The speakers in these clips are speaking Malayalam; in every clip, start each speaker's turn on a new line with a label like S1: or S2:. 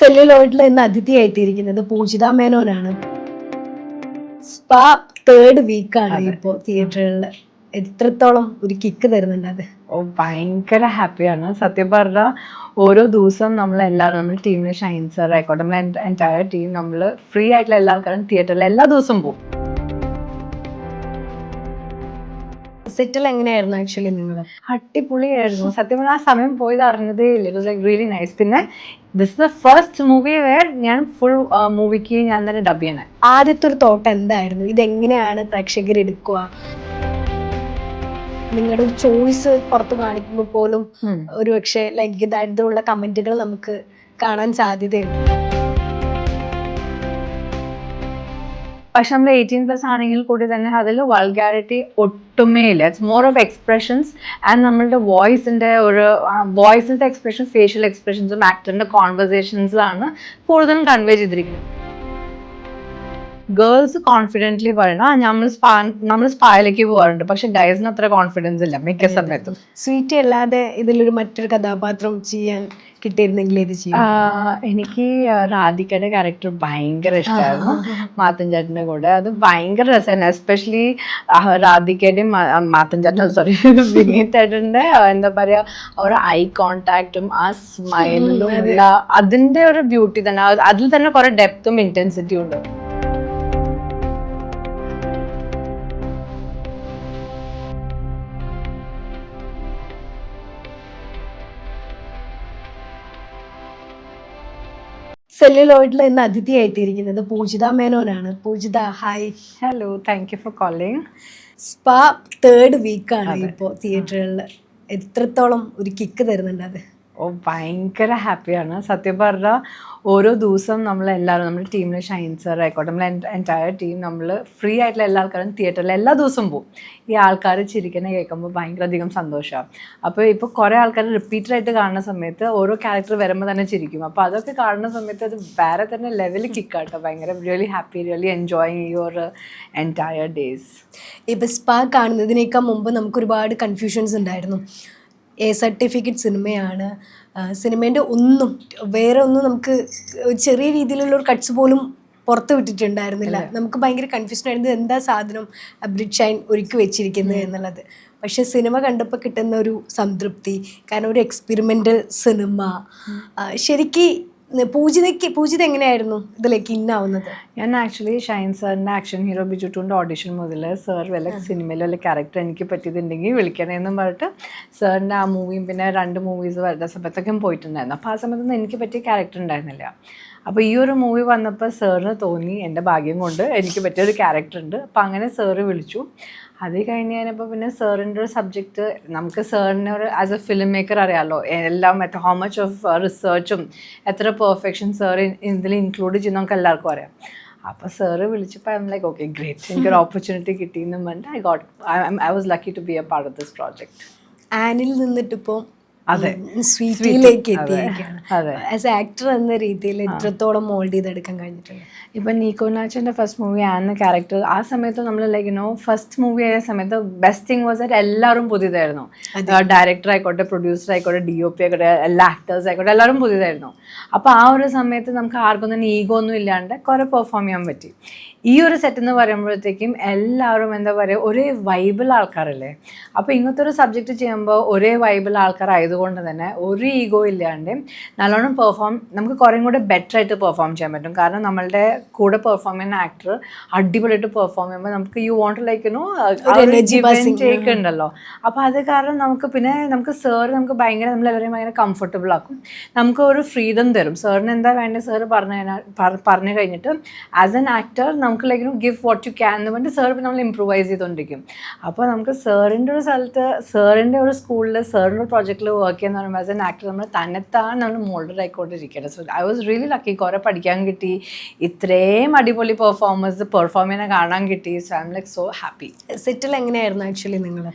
S1: സെല്ലുലോയിഡിൽ ഇന്ന് അതിഥിയായിട്ടിരിക്കുന്നത് പൂജിത മേനോനാണ്. സ്പാ തേർഡ് വീക്കാണ് ഇപ്പോ തിയേറ്ററുകളിൽ. എത്രത്തോളം ഒരു കിക്ക് തരുന്നുണ്ട് അത്?
S2: ഭയങ്കര ഹാപ്പിയാണ്. സത്യം പറഞ്ഞാൽ ഓരോ ദിവസം നമ്മളെല്ലാവരും നമ്മുടെ ടീമിന് ഷൈൻ സർ ആയിക്കോട്ടെ, നമ്മുടെ എൻറ്റയർ ടീം നമ്മൾ ഫ്രീ ആയിട്ടുള്ള എല്ലാ ആൾക്കാരും തിയേറ്ററിൽ എല്ലാ ദിവസവും പോകും.
S1: സെറ്റിൽ എങ്ങനെയായിരുന്നു ആക്ച്വലി നിങ്ങൾ?
S2: അടിപൊളിയായിരുന്നു. സത്യം പറഞ്ഞാൽ ആ സമയം പോയത് അറിഞ്ഞതേ ഇല്ല. It was like really nice. പിന്നെ this the first movie where ഞാൻ ഫുൾ മൂവിക്ക് ഞാൻ തന്നെ ഡബ് ചെയ്യണേ.
S1: ആദ്യത്തെ ഒരു തോട്ട് എന്തായിരുന്നു? ഇതെങ്ങനെയാണ് പ്രേക്ഷകർ എടുക്കുക? നിങ്ങളുടെ ഒരു ചോയ്സ് പുറത്ത് കാണിക്കുമ്പോൾ പോലും ഒരു പക്ഷേ ലൈംഗികതായിട്ടുള്ള കമന്റുകൾ നമുക്ക് കാണാൻ സാധ്യതയുണ്ട്.
S2: പക്ഷെ നമ്മൾ 18+ ആണെങ്കിൽ കൂടി തന്നെ അതിൽ വൾഗാരിറ്റി ഒട്ടുമേ ഇല്ല. It's more of expressions and നമ്മളുടെ വോയിസിൻ്റെ എക്സ്പ്രഷൻ, ഫേഷ്യൽ എക്സ്പ്രഷൻസും ആക്ടറിൻ്റെ കോൺവെർസേഷൻസിലാണ് കൂടുതലും കൺവേ ചെയ്തിരിക്കുന്നത്. ഗേൾസ് കോൺഫിഡൻ്റ്ലി പറയണം നമ്മൾ സ്പായിലേക്ക് പോകാറുണ്ട്, പക്ഷെ ഗൈസിന് അത്ര കോൺഫിഡൻസ് ഇല്ല മിക്ക സമയത്തും.
S1: സ്വീറ്റ് അല്ലാതെ ഇതിലൊരു മറ്റൊരു കഥാപാത്രം ചെയ്യാൻ കിട്ടിയിരുന്നെങ്കിൽ ഇത് ചെയ്യും.
S2: എനിക്ക് രാധികയുടെ ക്യാരക്ടർ ഭയങ്കര ഇഷ്ടമായിരുന്നു. മാത്തൻ ചേട്ടൻ്റെ കൂടെ അത് ഭയങ്കര രസമായിരുന്നു. എസ്പെഷ്യലി രാധികയുടെയും മാത്തൻ ചേട്ടൻ വിനീത് ചേട്ടൻ്റെ എന്താ പറയുക, ഒരു ഐ കോണ്ടാക്റ്റും ആ സ്മൈലിലും ഉള്ള അതിൻ്റെ ഒരു ബ്യൂട്ടി തന്നെ, അതിൽ തന്നെ കുറെ ഡെപ്തും ഇൻറ്റൻസിറ്റിയും ഉണ്ട്.
S1: സെല്ലുലോയിഡിൽ ഇന്ന് അതിഥിയായിട്ടിരിക്കുന്നത് പൂജിത മേനോനാണ്. Pujitha, hi.
S2: Hello, thank you for calling.
S1: Spa third വീക്കാണ് ഇപ്പോൾ തിയേറ്ററുകളിൽ. എത്രത്തോളം ഒരു കിക്ക് തരുന്നുണ്ട് അത്?
S2: ഭയങ്കര ഹാപ്പിയാണ്. സത്യം പറഞ്ഞാൽ ഓരോ ദിവസം നമ്മളെല്ലാവരും നമ്മുടെ ടീമിന് ഷൈൻ സർ ആയിക്കോട്ടെ, നമ്മുടെ എൻറ്റയർ ടീം നമ്മൾ ഫ്രീ ആയിട്ടുള്ള എല്ലാ ആൾക്കാരും തിയേറ്ററിൽ എല്ലാ ദിവസവും പോകും. ഈ ആൾക്കാർ ചിരിക്കുന്ന കേൾക്കുമ്പോൾ ഭയങ്കര അധികം സന്തോഷമാണ്. അപ്പോൾ ഇപ്പോൾ കുറേ ആൾക്കാർ റിപ്പീറ്റഡായിട്ട് കാണുന്ന സമയത്ത് ഓരോ ക്യാരക്ടർ വരുമ്പോൾ തന്നെ ചിരിക്കും. അപ്പോൾ അതൊക്കെ കാണുന്ന സമയത്ത് അത് വേറെ തന്നെ ലെവൽ കിക്കാട്ടോ. ഭയങ്കര really happy, really enjoying your entire days.
S1: ഇപ്പോൾ സ്പാ കാണുന്നതിനേക്കാൾ മുമ്പ് നമുക്ക് ഒരുപാട് കൺഫ്യൂഷൻസ് ഉണ്ടായിരുന്നു. സർട്ടിഫിക്കറ്റ് സിനിമയാണ്, സിനിമേൻ്റെ വേറെ ഒന്നും നമുക്ക് ചെറിയ രീതിയിലുള്ള ഒരു കട്ട്സ് പോലും പുറത്ത് വിട്ടിട്ടുണ്ടായിരുന്നില്ല. നമുക്ക് ഭയങ്കര കൺഫ്യൂഷൻ ആയിരുന്നു, എന്താ സാധനം ബ്രിഡ് ഷൈൻ ഒരുക്കി വെച്ചിരിക്കുന്നത് എന്നുള്ളത്. പക്ഷെ സിനിമ കണ്ടപ്പോൾ കിട്ടുന്ന ഒരു സംതൃപ്തി, കാരണം ഒരു എക്സ്പെരിമെൻ്റൽ സിനിമ. ശരിക്ക് പൂജിത എങ്ങനെയായിരുന്നു ഇതിലേക്ക് ഇന്നാവുന്നത്?
S2: ഞാൻ ആക്ച്വലി ഷൈൻ സാറിൻ്റെ ആക്ഷൻ ഹീറോ ബിജു ടൂൻ്റെ ഓഡിഷൻ മുതൽ സാർ വല്ല സിനിമയിൽ വല്ല ക്യാരക്ടർ എനിക്ക് പറ്റിയതുണ്ടെങ്കിൽ വിളിക്കണേ എന്നും പറഞ്ഞിട്ട് സാറിൻ്റെ ആ മൂവിയും പിന്നെ 2 മൂവീസ് വരുന്ന സമയത്തൊക്കെ പോയിട്ടുണ്ടായിരുന്നു. അപ്പോൾ ആ സമയത്തൊന്നും എനിക്ക് പറ്റിയ ക്യാരക്ടർ ഉണ്ടായിരുന്നില്ല. അപ്പോൾ ഈ ഒരു മൂവി വന്നപ്പോൾ സാറിന് തോന്നി എൻ്റെ ഭാഗ്യം കൊണ്ട് എനിക്ക് പറ്റിയൊരു ക്യാരക്ടർ ഉണ്ട്. അപ്പോൾ അങ്ങനെ സാറ് വിളിച്ചു. അത് കഴിഞ്ഞ് കഴിഞ്ഞപ്പോൾ പിന്നെ സാറിൻ്റെ ഒരു സബ്ജക്റ്റ് നമുക്ക് സാറിനെ ഒരു ആസ് എ ഫിലിം മേക്കർ അറിയാമല്ലോ, എല്ലാം ഹൗ മച്ച് ഓഫ് റിസർച്ചും എത്ര പെർഫെക്ഷൻ സാർ ഇതിൽ ഇൻക്ലൂഡ് ചെയ്യുന്ന നമുക്ക് എല്ലാവർക്കും അറിയാം. അപ്പോൾ സാറ് വിളിച്ചപ്പോൾ I am like okay great, എനിക്കൊരു ഓപ്പർച്യൂണിറ്റി കിട്ടിയെന്നും പറഞ്ഞിട്ട് I was lucky to be a part of this project.
S1: ആനിൽ നിന്നിട്ടിപ്പോൾ
S2: അതെ
S1: സ്വീറ്റിലേക്ക് എത്തിയിരിക്കുകയാണ്. ആസ് എ ആക്ടർ എന്ന രീതിയിൽ എത്രത്തോളം മോൾഡ് ചെയ്തെടുക്കാൻ കഴിഞ്ഞിട്ടുണ്ട്?
S2: ഇപ്പം നീക്കോ നാച്ചൻ്റെ ഫസ്റ്റ് മൂവി ആന്ന ക്യാരക്ടർ ആ സമയത്ത് നമ്മൾ ലൈക്ക് ഫസ്റ്റ് മൂവി ആയ സമയത്ത് ബെസ്റ്റ് തിങ് വാസ് ദാറ്റ് എല്ലാവരും പുതിയതായിരുന്നു. ഡയറക്ടർ ആയിക്കോട്ടെ, പ്രൊഡ്യൂസർ ആയിക്കോട്ടെ, DOP ആയിക്കോട്ടെ, എല്ലാ ആക്ടേഴ്സ് ആയിക്കോട്ടെ, എല്ലാവരും പുതിയതായിരുന്നു. അപ്പോൾ ആ ഒരു സമയത്ത് നമുക്ക് ആർക്കും തന്നെ ഈഗോ ഒന്നും ഇല്ലാണ്ട് കുറേ പെർഫോം ചെയ്യാൻ പറ്റി. ഈ ഒരു സെറ്റ് എന്ന് പറയുമ്പോഴത്തേക്കും എല്ലാവരും എന്താ പറയുക, ഒരേ വൈബിൾ ആൾക്കാരല്ലേ. അപ്പോൾ ഇങ്ങനത്തെ ഒരു സബ്ജക്റ്റ് ചെയ്യുമ്പോൾ ഒരേ വൈബിൾ ആൾക്കാരായതുകൊണ്ട് തന്നെ ഒരു ഈഗോ ഇല്ലാണ്ട് നല്ലോണം നമുക്ക് കുറേ കൂടെ ബെറ്റർ ആയിട്ട് പെർഫോം ചെയ്യാൻ പറ്റും. കാരണം നമ്മളുടെ കൂടെ പെർഫോം ചെയ്യുന്ന ആക്ടർ അടിപൊളിയായിട്ട് പെർഫോം ചെയ്യുമ്പോൾ നമുക്ക് യു വോണ്ട് ലൈക്ക് ടേക്ക് ഉണ്ടല്ലോ. അപ്പോൾ അത് കാരണം നമുക്ക് സാർ നമുക്ക് ഭയങ്കര നമ്മളെല്ലാവരെയും ഭയങ്കര കംഫർട്ടബിൾ ആക്കും. നമുക്ക് ഒരു ഫ്രീഡം തരും. സാറിന് എന്താ വേണ്ടത് സാർ പറഞ്ഞു കഴിഞ്ഞിട്ട് ആസ് എൻ ആക്ടർ നമുക്ക് like give what you can എന്ന് പറഞ്ഞിട്ട് സാർ നമ്മൾ ഇമ്പ്രൂവൈസ് ചെയ്തുകൊണ്ടിരിക്കും. അപ്പോൾ നമുക്ക് സാറിൻ്റെ ഒരു സ്ഥലത്ത്, സാറിൻ്റെ ഒരു സ്കൂളിൽ, സാറിൻ്റെ ഒരു പ്രോജക്റ്റിൽ വർക്ക് ചെയ്യുന്ന പറയുമ്പോൾ ആസ് എൻ ആക്ടർ നമ്മൾ തന്നെത്താൻ നമ്മൾ മോൾഡഡ് ആയിക്കൊണ്ടിരിക്കുകയാണ്. So I was really lucky. കുറേ പഠിക്കാൻ കിട്ടി, ഇത്രയും അടിപൊളി പെർഫോമൻസ് പെർഫോം ചെയ്യാൻ കാണാൻ കിട്ടി. So I am like so happy.
S1: സെറ്റിൽ എങ്ങനെയായിരുന്നു ആക്ച്വലി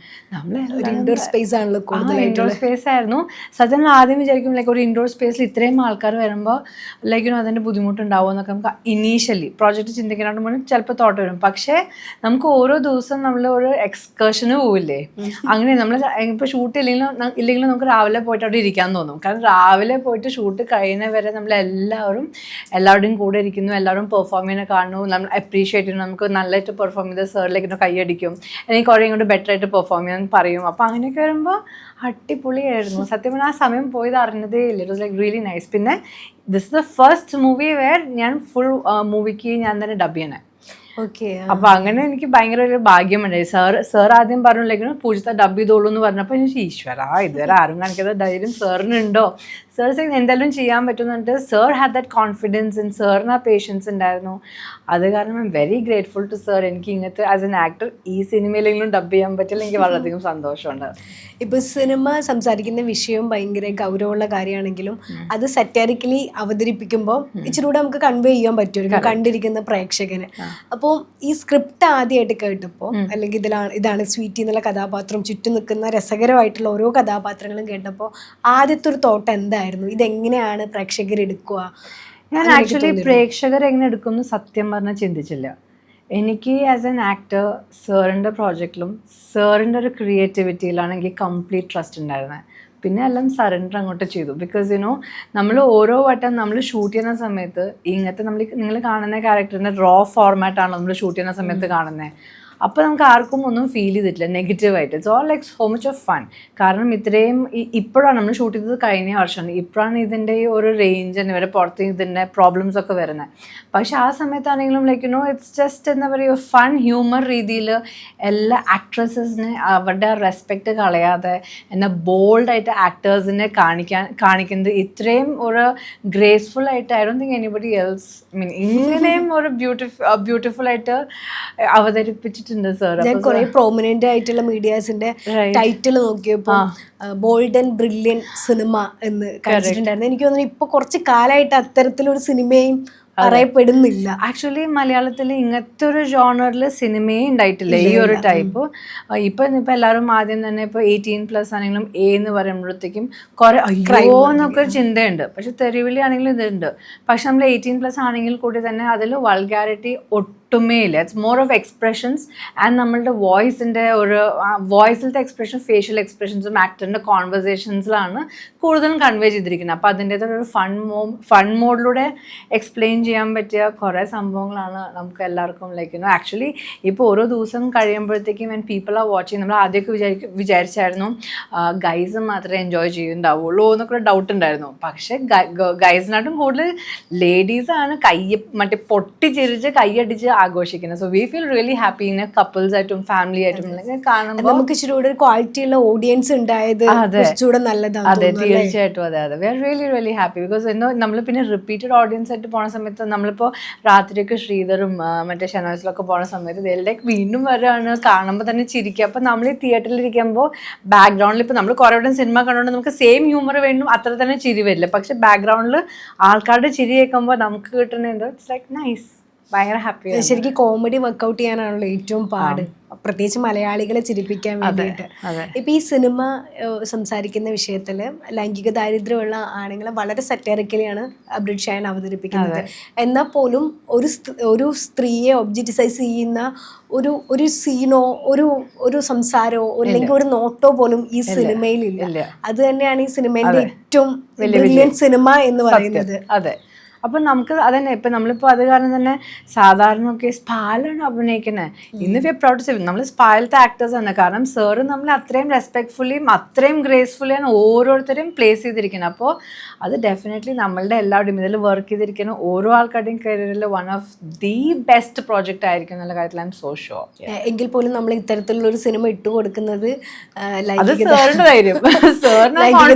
S1: നമ്മൾ ഇൻഡോർ സ്പേസ് ആണല്ലോ കൂടുതലായിട്ട്?
S2: ഇൻഡോർ സ്പേസ് ആയിരുന്നു. സത്യം ആദ്യം വിചാരിക്കും ലൈക്ക് ഒരു ഇൻഡോർ സ്പേസിൽ ഇത്രയും ആൾക്കാർ വരുമ്പോൾ ലൈക്ക് അതിൻ്റെ ബുദ്ധിമുട്ടുണ്ടാവുമോ എന്നൊക്കെ നമുക്ക് ഇനീഷ്യലി പ്രോജക്റ്റ് ചിന്തിക്കാനായിട്ട് നോക്കുമ്പോൾ ചിലപ്പോൾ തോട്ട് വരും. പക്ഷേ നമുക്ക് ഓരോ ദിവസം നമ്മൾ ഒരു എക്സ്കർഷന് പോവില്ലേ, അങ്ങനെ നമ്മൾ ഇപ്പോൾ ഷൂട്ട് ഇല്ലെങ്കിലും നമുക്ക് രാവിലെ പോയിട്ട് അവിടെ ഇരിക്കാൻ തോന്നും. കാരണം രാവിലെ പോയിട്ട് ഷൂട്ട് കഴിയുന്ന വരെ എല്ലാവരുടെയും കൂടെ ഇരിക്കുന്നു, എല്ലാവരും പെർഫോം ചെയ്യുന്ന കാണുന്നു, നമ്മൾ അപ്രീഷിയേറ്റ് ചെയ്യുന്നു, നമുക്ക് നല്ലതായിട്ട് പെർഫോം ചെയ്ത് സാറിലേക്ക് കൈയടിക്കും, എനിക്ക് കുറേ ഇങ്ങോട്ട് ബെറ്റർ ആയിട്ട് പെർഫോം ചെയ്യാൻ പറയും. അപ്പോൾ അങ്ങനെയൊക്കെ വരുമ്പോൾ അടിപൊളിയായിരുന്നു. സത്യം പറഞ്ഞാൽ ആ സമയം പോയത് അറിഞ്ഞതേ ഇല്ല. It was like really nice. പിന്നെ this is the first movie where ഞാൻ ഫുൾ മൂവിക്ക് ഞാൻ തന്നെ ഡബ് ചെയ്യണേ.
S1: ഓക്കെ.
S2: അപ്പൊ അങ്ങനെ എനിക്ക് ഭയങ്കര ഒരു ഭാഗ്യമുണ്ടായി. സാർ ആദ്യം പറഞ്ഞില്ലെങ്കിലും പൂജിത ഡബ് ചെയ്തോളൂ എന്ന് പറഞ്ഞപ്പോൾ എനിക്ക് ഈശ്വര ഇതുവരെ ആരും കാണിക്കാത്ത ധൈര്യം സാറിനുണ്ടോ. സാർ എന്തായാലും ചെയ്യാൻ പറ്റുന്നുണ്ട്. Sir had that confidence in സാറിന് ആ പേഷ്യൻസ് ഉണ്ടായിരുന്നു. അത് കാരണം I'm very grateful to sir. എനിക്ക് ഇങ്ങനത്തെ ആസ് എൻ ആക്ടർ ഈ സിനിമയിലെങ്കിലും ഡബ് ചെയ്യാൻ പറ്റില്ല, എനിക്ക് വളരെയധികം സന്തോഷമുണ്ട്.
S1: ഇപ്പോൾ സിനിമ സംസാരിക്കുന്ന വിഷയം ഭയങ്കര ഗൗരവമുള്ള കാര്യമാണെങ്കിലും അത് സറ്റാരിക്കലി അവതരിപ്പിക്കുമ്പോൾ ഇച്ചിരി കൂടെ നമുക്ക് കൺവേ ചെയ്യാൻ പറ്റുമായിരിക്കും കണ്ടിരിക്കുന്ന പ്രേക്ഷകന്. അപ്പോൾ ഈ സ്ക്രിപ്റ്റ് ആദ്യമായിട്ട് കേട്ടപ്പോൾ, അല്ലെങ്കിൽ ഇതാണ് സ്വീറ്റി എന്നുള്ള കഥാപാത്രം, ചുറ്റും നിൽക്കുന്ന രസകരമായിട്ടുള്ള ഓരോ കഥാപാത്രങ്ങളും കേട്ടപ്പോൾ ആദ്യത്തെ ഒരു തോട്ട് എന്തായിരുന്നു? ഇതെങ്ങനെയാണ് പ്രേക്ഷകർ എടുക്കുക?
S2: ഞാൻ ആക്ച്വലി പ്രേക്ഷകർ എങ്ങനെ എടുക്കുമെന്ന് സത്യം പറഞ്ഞാൽ ചിന്തിച്ചില്ല. എനിക്ക് ആസ് എൻ ആക്ടർ സാറിൻ്റെ പ്രോജക്റ്റിലും സാറിൻ്റെ ഒരു ക്രിയേറ്റിവിറ്റിയിലാണ് എനിക്ക് കംപ്ലീറ്റ് ട്രസ്റ്റ് ഉണ്ടായിരുന്നത്. പിന്നെ എല്ലാം സറണ്ടർ അങ്ങോട്ട് ചെയ്തു. ബിക്കോസ് നമ്മൾ ഓരോ വട്ടം നമ്മൾ ഷൂട്ട് ചെയ്യുന്ന സമയത്ത് ഇങ്ങനത്തെ നിങ്ങൾ കാണുന്ന ക്യാരക്ടറിൻ്റെ റോ ഫോർമാറ്റാണ് നമ്മൾ ഷൂട്ട് ചെയ്യുന്ന സമയത്ത് കാണുന്നത്. അപ്പോൾ നമുക്ക് ആർക്കും ഒന്നും ഫീൽ ചെയ്തിട്ടില്ല നെഗറ്റീവായിട്ട്. It's all like so much of fun. കാരണം ഇത്രയും ഇപ്പോഴാണ് നമ്മൾ ഷൂട്ട് ചെയ്തത്, കഴിഞ്ഞ വർഷമാണ്. ഇപ്പോഴാണ് ഇതിൻ്റെ ഒരു റേഞ്ച് തന്നെ വരെ പുറത്ത് ഇതിൻ്റെ പ്രോബ്ലംസ് ഒക്കെ വരുന്നത്. പക്ഷെ ആ സമയത്താണെങ്കിലും ലൈക്ക് ഇറ്റ്സ് ജസ്റ്റ് എന്താ പറയുക, ഫൺ ഹ്യൂമർ രീതിയിൽ എല്ലാ ആക്ട്രസസിനെ അവരുടെ റെസ്പെക്റ്റ് കളയാതെ എന്നാൽ ബോൾഡായിട്ട് ആക്ടേഴ്സിനെ കാണിക്കുന്നത് ഇത്രയും ഒരു ഗ്രേസ്ഫുൾ ആയിട്ട് I don't think anybody else ഇങ്ങനെയും ഒരു ബ്യൂട്ടിഫുൾ ആയിട്ട് അവതരിപ്പിച്ചിട്ട്.
S1: ഞാൻ കുറെ പ്രോമിനന്റ് ആയിട്ടുള്ള മീഡിയാസിന്റെ ടൈറ്റിൽ നോക്കിയപ്പോ ബോൾഡ് ആൻഡ് ബ്രില്യന്റ് സിനിമ എന്ന് കാണിച്ചിട്ടുണ്ടായിരുന്നു. എനിക്ക് തോന്നുന്നു ഇപ്പൊ കുറച്ച് കാലമായിട്ട് അത്തരത്തിലൊരു സിനിമയും അറിയപ്പെടുന്നില്ല.
S2: ആക്ച്വലി മലയാളത്തിൽ ഇങ്ങനത്തെ ഒരു ജോണറിൽ സിനിമയെ ഉണ്ടായിട്ടില്ല ഈ ഒരു ടൈപ്പ്. ഇപ്പം എല്ലാവരും ആദ്യം തന്നെ ഇപ്പോൾ 18+ ആണെങ്കിലും എന്ന് പറയുമ്പോഴത്തേക്കും കുറെ അയ്യോ എന്നൊക്കെ ചിന്തയുണ്ട്. പക്ഷെ തെരുവിലി ആണെങ്കിലും ഇതുണ്ട്. പക്ഷെ നമ്മൾ 18+ ആണെങ്കിൽ കൂടി തന്നെ അതിൽ വൾഗാരിറ്റി ഒട്ടുമേ ഇല്ല. It's more of expressions and നമ്മളുടെ വോയിസിലത്തെ എക്സ്പ്രഷൻ, ഫേഷ്യൽ എക്സ്പ്രഷൻസും ആക്ടറിൻ്റെ കോൺവെർസേഷൻസിലാണ് കൂടുതലും കൺവേ ചെയ്തിരിക്കുന്നത്. അപ്പോൾ അതിൻ്റേതൊരു ഫൺ മോഡിലൂടെ എക്സ്പ്ലെയിൻ ചെയ്യാൻ പറ്റിയ കുറേ സംഭവങ്ങളാണ് നമുക്ക് എല്ലാവർക്കും ലൈക്ക് ആക്ച്വലി ഇപ്പോൾ ഓരോ ദിവസം കഴിയുമ്പോഴത്തേക്കും when people are watching നമ്മൾ ആദ്യമൊക്കെ വിചാരിച്ചായിരുന്നു ഗൈസ് മാത്രമേ എൻജോയ് ചെയ്യുന്നുണ്ടാവുള്ളൂ എന്നൊക്കെ ഡൗട്ട് ഉണ്ടായിരുന്നു. പക്ഷേ ഗൈസിനായിട്ടും കൂടുതൽ ലേഡീസാണ് മറ്റേ പൊട്ടിച്ചിരിച്ച് കൈയടിച്ച് ആഘോഷിക്കുന്നത്. So we feel really happy ഇങ്ങനെ കപ്പിൾസ് ആയിട്ടും ഫാമിലി ആയിട്ടും കാണുമ്പോൾ
S1: നമുക്ക് ഇച്ചിരി കൂടെ ഒരു ക്വാളിറ്റി ഉള്ള ഓഡിയൻസ് ഉണ്ടായത് കുറച്ചുകൂടെ നല്ലതാണ്.
S2: അതെ, തീർച്ചയായിട്ടും. അതെ we are really happy. Because നമ്മൾ പിന്നെ റിപ്പീറ്റഡ് ഓഡിയൻസ് ആയിട്ട് പോണ സമയത്ത് നമ്മളിപ്പോൾ രാത്രിയൊക്കെ ശ്രീധറും മറ്റേ ഷെനോസിലൊക്കെ പോണ സമയത്ത് ലൈക്ക് വീണ്ടും വരികയാണ്, കാണുമ്പോൾ തന്നെ ചിരിക്കുക. അപ്പോൾ നമ്മൾ ഈ തിയേറ്ററിൽ ഇരിക്കുമ്പോൾ ബാക്ക്ഗ്രൗണ്ടിൽ ഇപ്പോൾ നമ്മൾ കുറേ വട്ടം സിനിമ കണ്ടുകൊണ്ട് നമുക്ക് സെയിം ഹ്യൂമർ വേണ്ടും അത്ര തന്നെ ചിരി വരില്ല. പക്ഷെ ബാക്ക്ഗ്രൗണ്ടിൽ ആൾക്കാരുടെ ചിരി കേൾക്കുമ്പോൾ നമുക്ക് കിട്ടുന്നത് ഇറ്റ്സ് ലൈക്ക് നൈസ്, ഭയങ്കര ഹാപ്പി.
S1: ശരിക്കും കോമഡി വർക്കൗട്ട് ചെയ്യാനാണല്ലോ ഏറ്റവും പാട്, പ്രത്യേകിച്ച് മലയാളികളെ ചിരിപ്പിക്കാൻ വേണ്ടിയിട്ട്. ഇപ്പം ഈ സിനിമ സംസാരിക്കുന്ന വിഷയത്തിൽ ലൈംഗിക ദാരിദ്ര്യമുള്ള ആണുങ്ങളെ വളരെ സറ്റാറിക്കലിയാണ് ബ്രിഡ് ഷൈൻ അവതരിപ്പിക്കുന്നത്. എന്നാൽ പോലും ഒരു സ്ത്രീയെ ഒബ്ജക്റ്റിസൈസ് ചെയ്യുന്ന ഒരു സീനോ ഒരു സംസാരമോ അല്ലെങ്കിൽ ഒരു നോട്ടോ പോലും ഈ സിനിമയിലില്ല. അത് തന്നെയാണ് ഈ സിനിമയുടെ ഏറ്റവും ബ്രില്യന്റ് സിനിമ എന്ന് പറയുന്നത്.
S2: അതെ. അപ്പം നമുക്ക് അതന്നെ ഇപ്പം നമ്മളിപ്പോൾ അത് കാരണം തന്നെ സാധാരണ ഒക്കെ സ്പാലാണ് അഭിനയിക്കുന്നത്. ഇന്ന് we are proud to say നമ്മൾ സ്പായിലത്തെ ആക്ടേഴ്സ് ആണ്. കാരണം സാറ് നമ്മൾ അത്രയും റെസ്പെക്ട്ഫുള്ളിയും അത്രയും ഗ്രേസ്ഫുള്ളിയാണ് ഓരോരുത്തരെയും പ്ലേസ് ചെയ്തിരിക്കുന്നത്. അപ്പോൾ അത് ഡെഫിനറ്റ്ലി നമ്മളുടെ എല്ലാവരുടെയും ഇതിൽ വർക്ക് ചെയ്തിരിക്കുന്ന ഓരോ ആൾക്കാരുടെയും കരിയറിൽ one of the best project ആയിരിക്കും എന്നുള്ള കാര്യത്തിൽ ഐ എം സോ ഷുവർ.
S1: എങ്കിൽ പോലും നമ്മൾ ഇത്തരത്തിലുള്ള ഒരു സിനിമ ഇട്ടുകൊടുക്കുന്നത്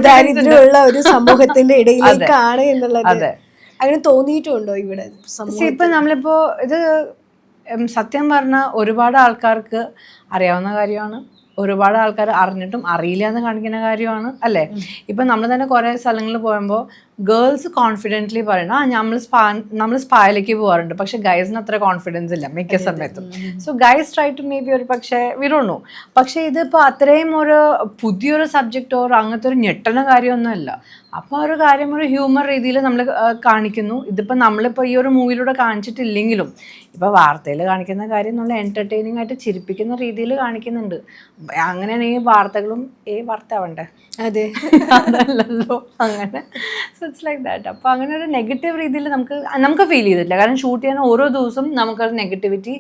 S1: ദാരിദ്ര്യമുള്ള ഒരു സമൂഹത്തിന്റെ ഇടയിലേക്കാണ് എന്നുള്ളത് അങ്ങനെ തോന്നിയിട്ടുണ്ടോ ഇവിടെ?
S2: ഇപ്പം നമ്മളിപ്പോൾ ഇത് സത്യം പറഞ്ഞാൽ ഒരുപാട് ആൾക്കാർക്ക് അറിയാവുന്ന കാര്യമാണ്, ഒരുപാട് ആൾക്കാർ അറിഞ്ഞിട്ടും അറിയില്ല എന്ന് കാണിക്കുന്ന കാര്യമാണ് അല്ലേ. ഇപ്പം നമ്മൾ തന്നെ കുറേ സ്ഥലങ്ങളിൽ പോകുമ്പോൾ ഗേൾസ് കോൺഫിഡൻ്റ്ലി പറയണം നമ്മൾ സ്പായിലേക്ക് പോകാറുണ്ട്, പക്ഷെ ഗൈസിന് അത്ര കോൺഫിഡൻസ് ഇല്ല മിക്ക സമയത്തും. So guys try to maybe ഒരു പക്ഷേ വി ഡോണ്ട് നോ. പക്ഷേ ഇതിപ്പോൾ അത്രയും ഒരു പുതിയൊരു സബ്ജക്റ്റ് ഓർ അങ്ങനത്തെ ഒരു ഞെട്ടുന്ന കാര്യമൊന്നുമല്ല. അപ്പോൾ ആ ഒരു കാര്യം ഒരു ഹ്യൂമർ രീതിയിൽ നമ്മൾ കാണിക്കുന്നു. ഇതിപ്പോൾ നമ്മളിപ്പോൾ ഈ ഒരു മൂവിയിലൂടെ കാണിച്ചിട്ടില്ലെങ്കിലും ഇപ്പോൾ വാർത്തയിൽ കാണിക്കുന്ന കാര്യം നമ്മൾ എൻ്റർടൈനിങ് ആയിട്ട് ചിരിപ്പിക്കുന്ന രീതിയിൽ കാണിക്കുന്നുണ്ട്. അങ്ങനെയാണെങ്കിൽ വാർത്തകളും വാർത്ത ആവണ്ടേ?
S1: അതെ,
S2: അതല്ലല്ലോ അങ്ങനെ. So it's like that. അപ്പോൾ അങ്ങനെ ഒരു നെഗറ്റീവ് രീതിയിൽ നമുക്ക് ഫീൽ ചെയ്തിട്ടില്ല. കാരണം ഷൂട്ട് ചെയ്യുന്ന ഓരോ ദിവസവും നമുക്കൊരു നെഗറ്റിവിറ്റി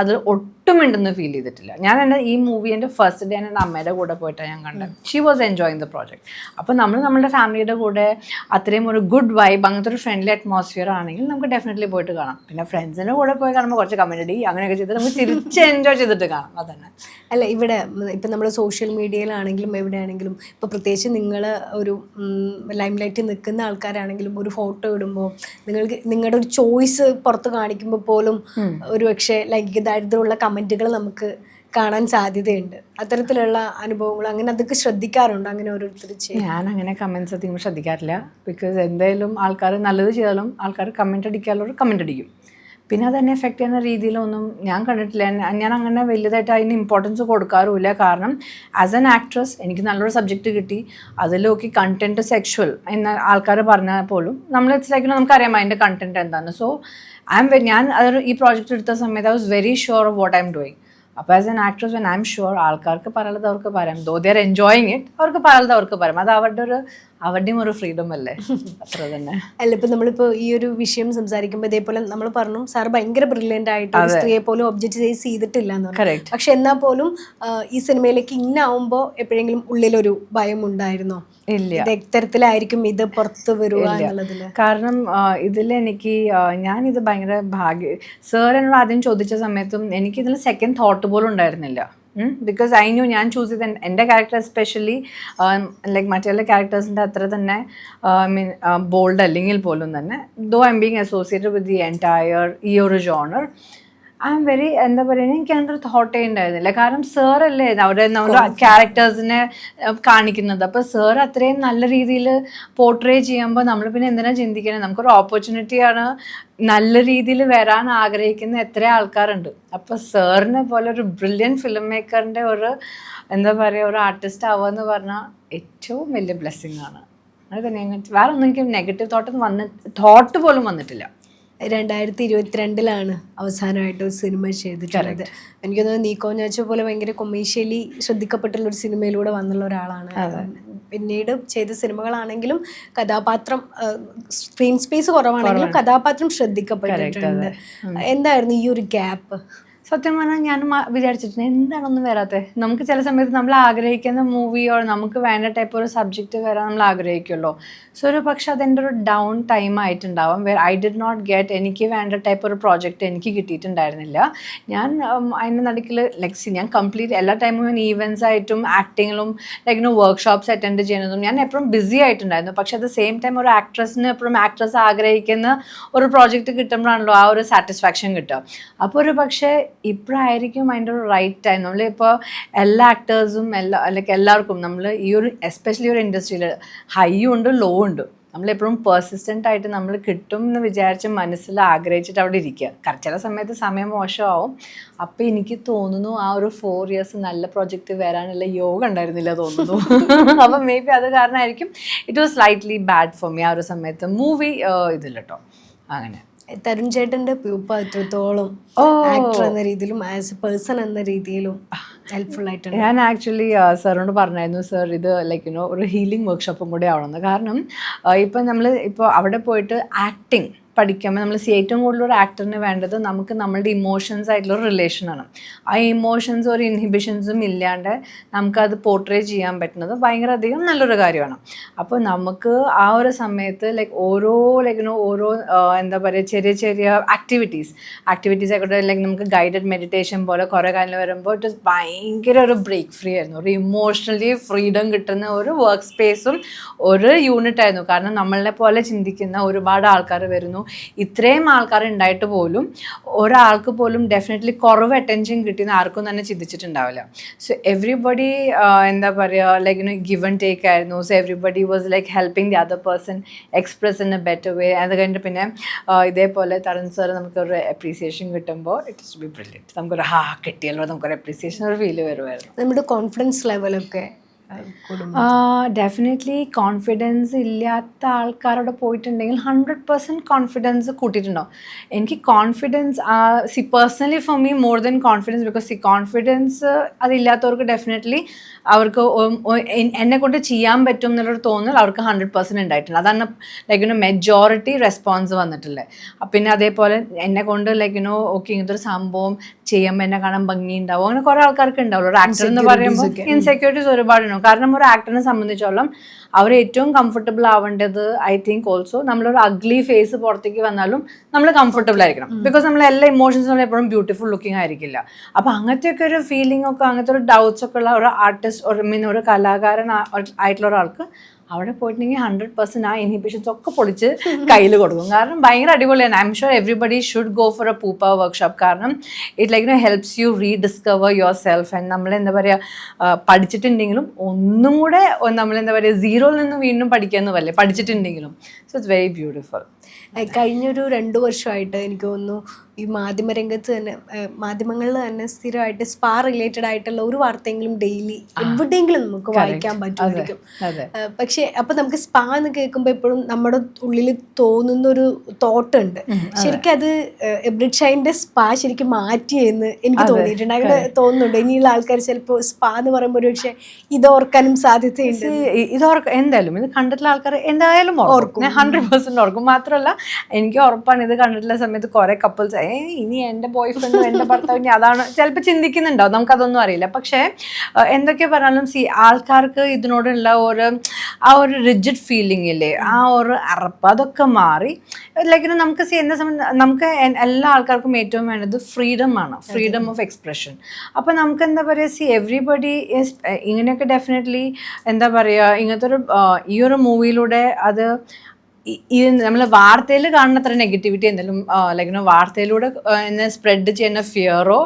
S2: അത് ഒട്ടും ഉണ്ടെന്ന് ഫീൽ ചെയ്തിട്ടില്ല. ഞാൻ ഈ മൂവി എൻ്റെ ഫസ്റ്റ് ഡേ എൻ്റെ അമ്മയുടെ കൂടെ പോയിട്ടാണ് ഞാൻ കണ്ടത്. She was enjoying the project. അപ്പോൾ നമ്മുടെ ഫാമിലിയുടെ കൂടെ അത്രയും ഒരു ഗുഡ് വൈബ്, അങ്ങനത്തെ ഒരു ഫ്രണ്ട്ലി അറ്റ്മോസ്ഫിയർ ആണെങ്കിൽ നമുക്ക് ഡെഫിനറ്റ്ലി പോയിട്ട് കാണാം. പിന്നെ ഫ്രണ്ട്സിൻ്റെ കൂടെ പോയി കാണുമ്പോൾ കുറച്ച് കമൻറ്റ് അടി അങ്ങനെയൊക്കെ ചെയ്തിട്ട് നമുക്ക് തിരിച്ച് എൻജോയ് ചെയ്തിട്ട് കാണാം. അതന്നെ.
S1: അല്ല, ഇവിടെ ഇപ്പം നമ്മൾ സോഷ്യൽ മീഡിയയിലാണെങ്കിലും എവിടെയാണെങ്കിലും ഇപ്പോൾ പ്രത്യേകിച്ച് നിങ്ങൾ ഒരു ലൈം ലൈറ്റിൽ നിൽക്കുന്ന ആൾക്കാരാണെങ്കിലും ഒരു ഫോട്ടോ ഇടുമ്പോൾ നിങ്ങളുടെ ഒരു ചോയ്സ് പുറത്ത് കാണിക്കുമ്പോൾ പോലും ഒരു പക്ഷേ ലൈംഗിക ദാരിദ്ര്യമുള്ള കമൻറ്റുകൾ നമുക്ക് കാണാൻ സാധ്യതയുണ്ട്. അത്തരത്തിലുള്ള അനുഭവങ്ങൾ അങ്ങനെ അതൊക്കെ ശ്രദ്ധിക്കാറുണ്ട്? അങ്ങനെ ഓരോരുത്തർ
S2: ഞാൻ അങ്ങനെ കമൻറ്റ്സ് അധികം ശ്രദ്ധിക്കാറില്ല. ബിക്കോസ് എന്തായാലും ആൾക്കാർ നല്ലത് ചെയ്താലും ആൾക്കാർ കമൻറ്റ് അടിക്കാനുള്ളവർ കമൻറ്റ് അടിക്കും. പിന്നെ അതെന്നെ എഫക്റ്റ് ചെയ്യുന്ന രീതിയിലൊന്നും ഞാൻ കണ്ടിട്ടില്ല. ഞാൻ അങ്ങനെ വലുതായിട്ട് അതിന് ഇമ്പോർട്ടൻസ് കൊടുക്കാറുമില്ല. കാരണം ആസ് എൻ ആക്ട്രസ് എനിക്ക് നല്ലൊരു സബ്ജക്റ്റ് കിട്ടി, അതിലൊക്കെ കണ്ടൻറ്റ് സെക്ഷുവൽ എന്ന ആൾക്കാർ പറഞ്ഞാൽ പോലും നമ്മൾ ഇറ്റ്സ് ലൈക്ക് നമുക്കറിയാം അതിൻ്റെ കണ്ടൻറ്റ് എന്താണ്. സോ ഞാൻ അതൊരു ഈ പ്രോജക്റ്റ് എടുത്ത സമയത്ത് I was very sure of what I am doing. അപ്പോൾ as an actress when I am sure ആൾക്കാർക്ക് പറയാനുള്ളത് അവർക്ക് പറയാം. Though they are enjoying it, അവർക്ക് പറയാനുള്ളത് അവർക്ക് പറയാം. അത് അവരുടെയും ഒരു ഫ്രീഡം അല്ലേ, അത്ര തന്നെ.
S1: അല്ല, ഇപ്പം നമ്മളിപ്പോൾ ഈ ഒരു വിഷയം സംസാരിക്കുമ്പോൾ ഇതേപോലെ നമ്മൾ പറഞ്ഞു സാർ ഭയങ്കര ബ്രില്യൻ്റ് ആയിട്ട് ഒരു സ്ത്രീയെ പോലും ഒബ്ജക്റ്റൈസ് ചെയ്തിട്ടില്ല എന്ന് പറഞ്ഞു. പക്ഷെ എന്നാൽ പോലും ഈ സിനിമയിലേക്ക് ഇന്നാവുമ്പോൾ എപ്പോഴെങ്കിലും ഉള്ളിലൊരു ഭയം ഉണ്ടായിരുന്നോ?
S2: ഇല്ല,
S1: ഇത്തരത്തിലായിരിക്കും ഇത് പുറത്ത് വരിക എന്നുള്ളതിൽ.
S2: കാരണം ഇതിലെനിക്ക് ഞാനിത് ഭയങ്കര സാർ എന്നോട് ആദ്യം ചോദിച്ച സമയത്തും എനിക്കിതിൽ സെക്കൻഡ് തോട്ട് പോലും ഉണ്ടായിരുന്നില്ല. ബിക്കോസ് ഐ ന്യൂ ഞാൻ ചൂസ് ചെയ്ത എൻ്റെ ക്യാരക്ടർ എസ്പെഷ്യലി ലൈക്ക് മറ്റുള്ള ക്യാരക്ടേഴ്സിൻ്റെ അത്ര തന്നെ ബോൾഡ് അല്ലെങ്കിൽ പോലും തന്നെ though I'm being associated with the entire ഈ ഒരു ജോണർ ഐ എം വെരി എന്താ പറയുക എനിക്ക് അങ്ങനെ ഒരു തോട്ടേ ഉണ്ടായിരുന്നില്ല. കാരണം സാറല്ലേ നമ്മുടെ ക്യാരക്ടേഴ്സിനെ കാണിക്കുന്നത്. അപ്പോൾ സാർ അത്രയും നല്ല രീതിയിൽ പോർട്രേ ചെയ്യുമ്പോൾ നമ്മൾ പിന്നെ എന്തിനാ ചിന്തിക്കുന്നത്? നമുക്കൊരു ഓപ്പർച്യൂണിറ്റിയാണ്. നല്ല രീതിയിൽ വരാൻ ആഗ്രഹിക്കുന്ന എത്ര ആൾക്കാരുണ്ട്. അപ്പോൾ സാറിനെ പോലെ ഒരു ബ്രില്യൻ ഫിലിം മേക്കറിൻ്റെ ഒരു എന്താ പറയുക ഒരു ആർട്ടിസ്റ്റ് ആവുക എന്ന് പറഞ്ഞാൽ ഏറ്റവും വലിയ ബ്ലെസ്സിങ് ആണ്. അത് തന്നെ. വേറെ ഒന്നും എനിക്ക് നെഗറ്റീവ് തോട്ട് പോലും വന്നിട്ടില്ല.
S1: 2022 അവസാനമായിട്ട് ഒരു സിനിമ ചെയ്തിട്ടുള്ളത്. എനിക്ക് തോന്നുന്നു നീക്കോ ഞാച്ചോ പോലെ ഭയങ്കര കൊമേഴ്ഷ്യലി ശ്രദ്ധിക്കപ്പെട്ടുള്ള ഒരു സിനിമയിലൂടെ വന്നുള്ള ഒരാളാണ്. പിന്നീട് ചെയ്ത സിനിമകളാണെങ്കിലും കഥാപാത്രം സ്ക്രീൻ സ്പേസ് കുറവാണെങ്കിലും കഥാപാത്രം ശ്രദ്ധിക്കപ്പെട്ടിട്ടുണ്ട്. എന്തായിരുന്നു ഈ ഒരു ഗ്യാപ്പ്?
S2: സത്യം പറഞ്ഞാൽ ഞാൻ വിചാരിച്ചിട്ടുണ്ട് എന്താണൊന്നും വരാത്തത്. നമുക്ക് ചില സമയത്ത് നമ്മൾ ആഗ്രഹിക്കുന്ന മൂവിയോ നമുക്ക് വേണ്ട ടൈപ്പ് ഒരു സബ്ജക്റ്റ് വരാൻ നമ്മൾ ആഗ്രഹിക്കുമല്ലോ. സോ ഒരു പക്ഷെ അതെൻ്റെ ഒരു ഡൗൺ ടൈം ആയിട്ടുണ്ടാവും where I did not get എനിക്ക് വേണ്ട ടൈപ്പ് ഒരു പ്രോജക്റ്റ് എനിക്ക് കിട്ടിയിട്ടുണ്ടായിരുന്നില്ല. ഞാൻ അതിൻ്റെ നടുക്കിൽ ഞാൻ കംപ്ലീറ്റ് എല്ലാ ടൈമും ഞാൻ ഈവൻസ് ആയിട്ടും ആക്ടിങ്ങിലും വർക്ക്ഷോപ്സ് അറ്റൻഡ് ചെയ്യുന്നതും ഞാൻ എപ്പോഴും ബിസി ആയിട്ടുണ്ടായിരുന്നു. പക്ഷെ അറ്റ് ദ സെയിം ടൈം ഒരു ആക്ട്രസിന് എപ്പോഴും ആക്ട്രസ് ആഗ്രഹിക്കുന്ന ഒരു പ്രോജക്റ്റ് കിട്ടുമ്പോഴാണല്ലോ ആ ഒരു സാറ്റിസ്ഫാക്ഷൻ കിട്ടുക. അപ്പോൾ ഒരു പക്ഷേ ഇപ്പോഴായിരിക്കും അതിൻ്റെ ഒരു റൈറ്റ് ടൈം. നമ്മളിപ്പോൾ എല്ലാ ആക്ടേഴ്സും എല്ലാവർക്കും നമ്മൾ ഈ ഒരു എസ്പെഷ്യലി ഒരു ഇൻഡസ്ട്രിയിൽ ഹൈയും ഉണ്ട് ലോ ഉണ്ട്. നമ്മളെപ്പോഴും പെർസിസ്റ്റൻ്റ് ആയിട്ട് നമ്മൾ കിട്ടും എന്ന് വിചാരിച്ച് മനസ്സിൽ ആഗ്രഹിച്ചിട്ട് അവിടെ ഇരിക്കുക. ചില സമയത്ത് സമയം മോശമാവും. അപ്പോൾ എനിക്ക് തോന്നുന്നു ആ ഒരു 4 years നല്ല പ്രോജക്റ്റ് വരാനുള്ള യോഗ ഉണ്ടായിരുന്നില്ല തോന്നുന്നു. അപ്പം മേ ബി അത് കാരണമായിരിക്കും it was slightly bad for me ആ ഒരു സമയത്ത് മൂവി ഇതിൽ കേട്ടോ. അങ്ങനെ
S1: തരുൺ ചേട്ടൻ്റെ പ്യൂപ്പ എത്രത്തോളം ആക്ടർ എന്ന രീതിയിലും ആസ് എ പേഴ്സൺ എന്ന രീതിയിലും ഹെൽപ്ഫുൾ ആയിട്ടുണ്ട്?
S2: ഞാൻ ആക്ച്വലി സാറിനോട് പറഞ്ഞായിരുന്നു സാർ ഇത് ഒരു ഹീലിംഗ് വർക്ക്ഷോപ്പും കൂടെ ആവണമെന്ന്. കാരണം ഇപ്പം നമ്മൾ അവിടെ പോയിട്ട് ആക്ടിങ് പഠിക്കുമ്പോൾ നമ്മൾ ഏറ്റവും കൂടുതൽ ഒരു ആക്ടറിന് വേണ്ടത് നമുക്ക് നമ്മളുടെ ഇമോഷൻസ് ആയിട്ടുള്ളൊരു റിലേഷനാണ്. ആ ഇമോഷൻസ് ഒരു ഇൻഹിബിഷൻസും ഇല്ലാണ്ട് നമുക്കത് പോർട്രേ ചെയ്യാൻ പറ്റുന്നത് ഭയങ്കര അധികം നല്ലൊരു കാര്യമാണ്. അപ്പോൾ നമുക്ക് ആ ഒരു സമയത്ത് ഓരോ എന്താ പറയുക ചെറിയ ചെറിയ ആക്ടിവിറ്റീസ് ആയിക്കോട്ടെ നമുക്ക് ഗൈഡഡ് മെഡിറ്റേഷൻ പോലെ കുറേ കാലം വരുമ്പോൾ ഇറ്റ് ഇസ് ഭയങ്കര ഒരു ബ്രേക്ക് ഫ്രീ ആയിരുന്നു. ഒരു ഇമോഷണലി ഫ്രീഡം കിട്ടുന്ന ഒരു വർക്ക് സ്പേസും ഒരു യൂണിറ്റ് ആയിരുന്നു. കാരണം നമ്മളെ പോലെ ചിന്തിക്കുന്ന ഒരുപാട് ആൾക്കാർ വരുന്നു. ഇത്രയും ആൾക്കാർ ഉണ്ടായിട്ട് പോലും ഒരാൾക്ക് പോലും ഡെഫിനറ്റ്ലി കുറവ് അറ്റൻഷൻ കിട്ടിയെന്ന് ആർക്കും തന്നെ ചിന്തിച്ചിട്ടുണ്ടാവില്ല. സോ എവ്രിബഡി എന്താ പറയുക, ലൈക്ക് ഗിവ് ആൻഡ് ടേക്ക് ആയിരുന്നു. So everybody was like helping the other person express in a better way. അത് കഴിഞ്ഞിട്ട് പിന്നെ ഇതേപോലെ തരുൺ സാർ നമുക്കൊരു അപ്രീസിയേഷൻ കിട്ടുമ്പോൾ it is to be brilliant. നമുക്കൊരു കിട്ടിയല്ലോ, നമുക്കൊരു അപ്രീസിയേഷൻ ഒരു ഫീല് വരുമായിരുന്നു.
S1: നമ്മുടെ കോൺഫിഡൻസ് ലെവലൊക്കെ
S2: ഡെഫിനറ്റ്ലി കോൺഫിഡൻസ് ഇല്ലാത്ത ആൾക്കാരോട് പോയിട്ടുണ്ടെങ്കിൽ 100% കോൺഫിഡൻസ് കൂട്ടിയിട്ടുണ്ടാവും. എനിക്ക് confidence personally for me more than confidence, because confidence അതില്ലാത്തവർക്ക് ഡെഫിനറ്റ്ലി അവർക്ക് എന്നെ കൊണ്ട് ചെയ്യാൻ പറ്റും എന്നുള്ളൊരു തോന്നൽ അവർക്ക് 100% ഉണ്ടായിട്ടുണ്ട്. അതാണ് ലൈക്ക് മെജോറിറ്റി റെസ്പോൺസ് വന്നിട്ടുള്ളത്. പിന്നെ അതേപോലെ എന്നെ കൊണ്ട് ലൈക്ക് ഓക്കെ ഇങ്ങനത്തെ ഒരു സംഭവം ചെയ്യുമ്പോൾ എന്നെ കാണാൻ ഭംഗി ഉണ്ടാവും, അങ്ങനെ കുറേ ആൾക്കാർക്ക് ഉണ്ടാവുള്ളൂ. ഒരു ആക്ടർ എന്ന് പറയുമ്പോൾ ഇൻസെക്യൂരിറ്റീസ് ഒരുപാടുണ്ടാവും. കാരണം ഒരു ആക്ടറിനെ സംബന്ധിച്ചോളം അവർ ഏറ്റവും കംഫർട്ടബിൾ ആവേണ്ടത് ഐ തിങ്ക് ഓൾസോ നമ്മളൊരു അഗ്ലി ഫേസ് പുറത്തേക്ക് വന്നാലും നമ്മൾ കംഫർട്ടബിൾ ആയിരിക്കണം. ബിക്കോസ് നമ്മൾ എല്ലാ ഇമോഷൻസും എപ്പോഴും ബ്യൂട്ടിഫുൾ ലുക്കിംഗ് ആയിരിക്കില്ല. അപ്പോൾ അങ്ങനത്തെയൊക്കെ ഒരു ഫീലിംഗ് ഒക്കെ അങ്ങനത്തെ ഒരു ഡൗട്ട്സ് ഒക്കെ ഉള്ള ഒരു ആർട്ടിസ്റ്റ് ഒരു കലാകാരൻ ആയിട്ടുള്ള ഒരാൾക്ക് അവിടെ പോയിട്ടുണ്ടെങ്കിൽ 100% ആ ഇൻഹിബിഷൻസ് ഒക്കെ പൊളിച്ച് കയ്യിൽ കൊടുക്കും. കാരണം ഭയങ്കര അടിപൊളിയാണ്. I am sure everybody should go for a പൂപ്പ വർക്ക്ഷോപ്പ്. കാരണം it like helps you rediscover yourself. And നമ്മളെന്താ പറയുക, പഠിച്ചിട്ടുണ്ടെങ്കിലും ഒന്നും കൂടെ നമ്മളെന്താ പറയുക സീറോയിൽ നിന്ന് വീണ്ടും പഠിക്കാമെന്ന് പറയില്ലേ, പഠിച്ചിട്ടുണ്ടെങ്കിലും. So it's very beautiful.
S1: കഴിഞ്ഞൊരു 2 വർഷമായിട്ട് എനിക്ക് തോന്നുന്നു ഈ മാധ്യമരംഗത്ത് തന്നെ മാധ്യമങ്ങളിൽ തന്നെ സ്ഥിരമായിട്ട് സ്പാ റിലേറ്റഡ് ആയിട്ടുള്ള ഒരു വാർത്തയെങ്കിലും ഡെയിലി എവിടെയെങ്കിലും നമുക്ക് വായിക്കാൻ പറ്റുമായിരിക്കും. പക്ഷെ അപ്പൊ നമുക്ക് സ്പാ എന്ന് കേൾക്കുമ്പോൾ എപ്പോഴും നമ്മുടെ ഉള്ളിൽ തോന്നുന്ന ഒരു തോട്ട് ഉണ്ട്, ശരിക്കും അത് എബ്രിഡ് ഷൈൻ്റെ സ്പാ ശരിക്കും മാറ്റിയെന്ന് എനിക്ക് തോന്നിയിട്ടുണ്ട്. അങ്ങനെ തോന്നുന്നുണ്ട് ഇനിയുള്ള ആൾക്കാർ ചിലപ്പോൾ സ്പാ എന്ന് പറയുമ്പോൾ ഒരു പക്ഷേ ഇതോർക്കാനും സാധ്യതയുണ്ട്.
S2: എന്തായാലും ഇത് കണ്ടിട്ടുള്ള ആൾക്കാർ എന്തായാലും ഓർക്കും, 100% ഓർക്കും. മാത്രമല്ല എനിക്ക് ഉറപ്പാണ് ഇത് കണ്ടിട്ടുള്ള സമയത്ത് കുറെ കപ്പിൾസ് ഇനി എൻ്റെ ബോയ് ഫ്രണ്ടും എൻ്റെ ഭർത്താവിൻ്റെ അതാണ് ചിലപ്പോൾ ചിന്തിക്കുന്നുണ്ടാവും, നമുക്കതൊന്നും അറിയില്ല. പക്ഷേ എന്തൊക്കെ പറഞ്ഞാലും ആൾക്കാർക്ക് ഇതിനോടുള്ള ആ ഒരു റിജിഡ് ഫീലിംഗ് ഇല്ലേ, ആ ഒരു അറപ്പ് അതൊക്കെ മാറി ലൈക്ക് നമുക്ക് എന്നെ സംബന്ധിച്ച് നമുക്ക് എല്ലാ ആൾക്കാർക്കും ഏറ്റവും വേണ്ടത് ഫ്രീഡം ആണ്, ഫ്രീഡം ഓഫ് എക്സ്പ്രഷൻ. അപ്പോൾ നമുക്ക് എന്താ പറയുക എവ്രിബഡി ഇങ്ങനെയൊക്കെ ഡെഫിനറ്റ്ലി എന്താ പറയുക ഇങ്ങനത്തെ ഈ ഒരു മൂവിയിലൂടെ അത് ഈ നമ്മൾ വാർത്തയിൽ കാണുന്ന അത്ര നെഗറ്റിവിറ്റി എന്തെങ്കിലും ലൈക്ക് വാർത്തയിലൂടെ എന്നെ സ്പ്രെഡ് ചെയ്യുന്ന ഫിയറോ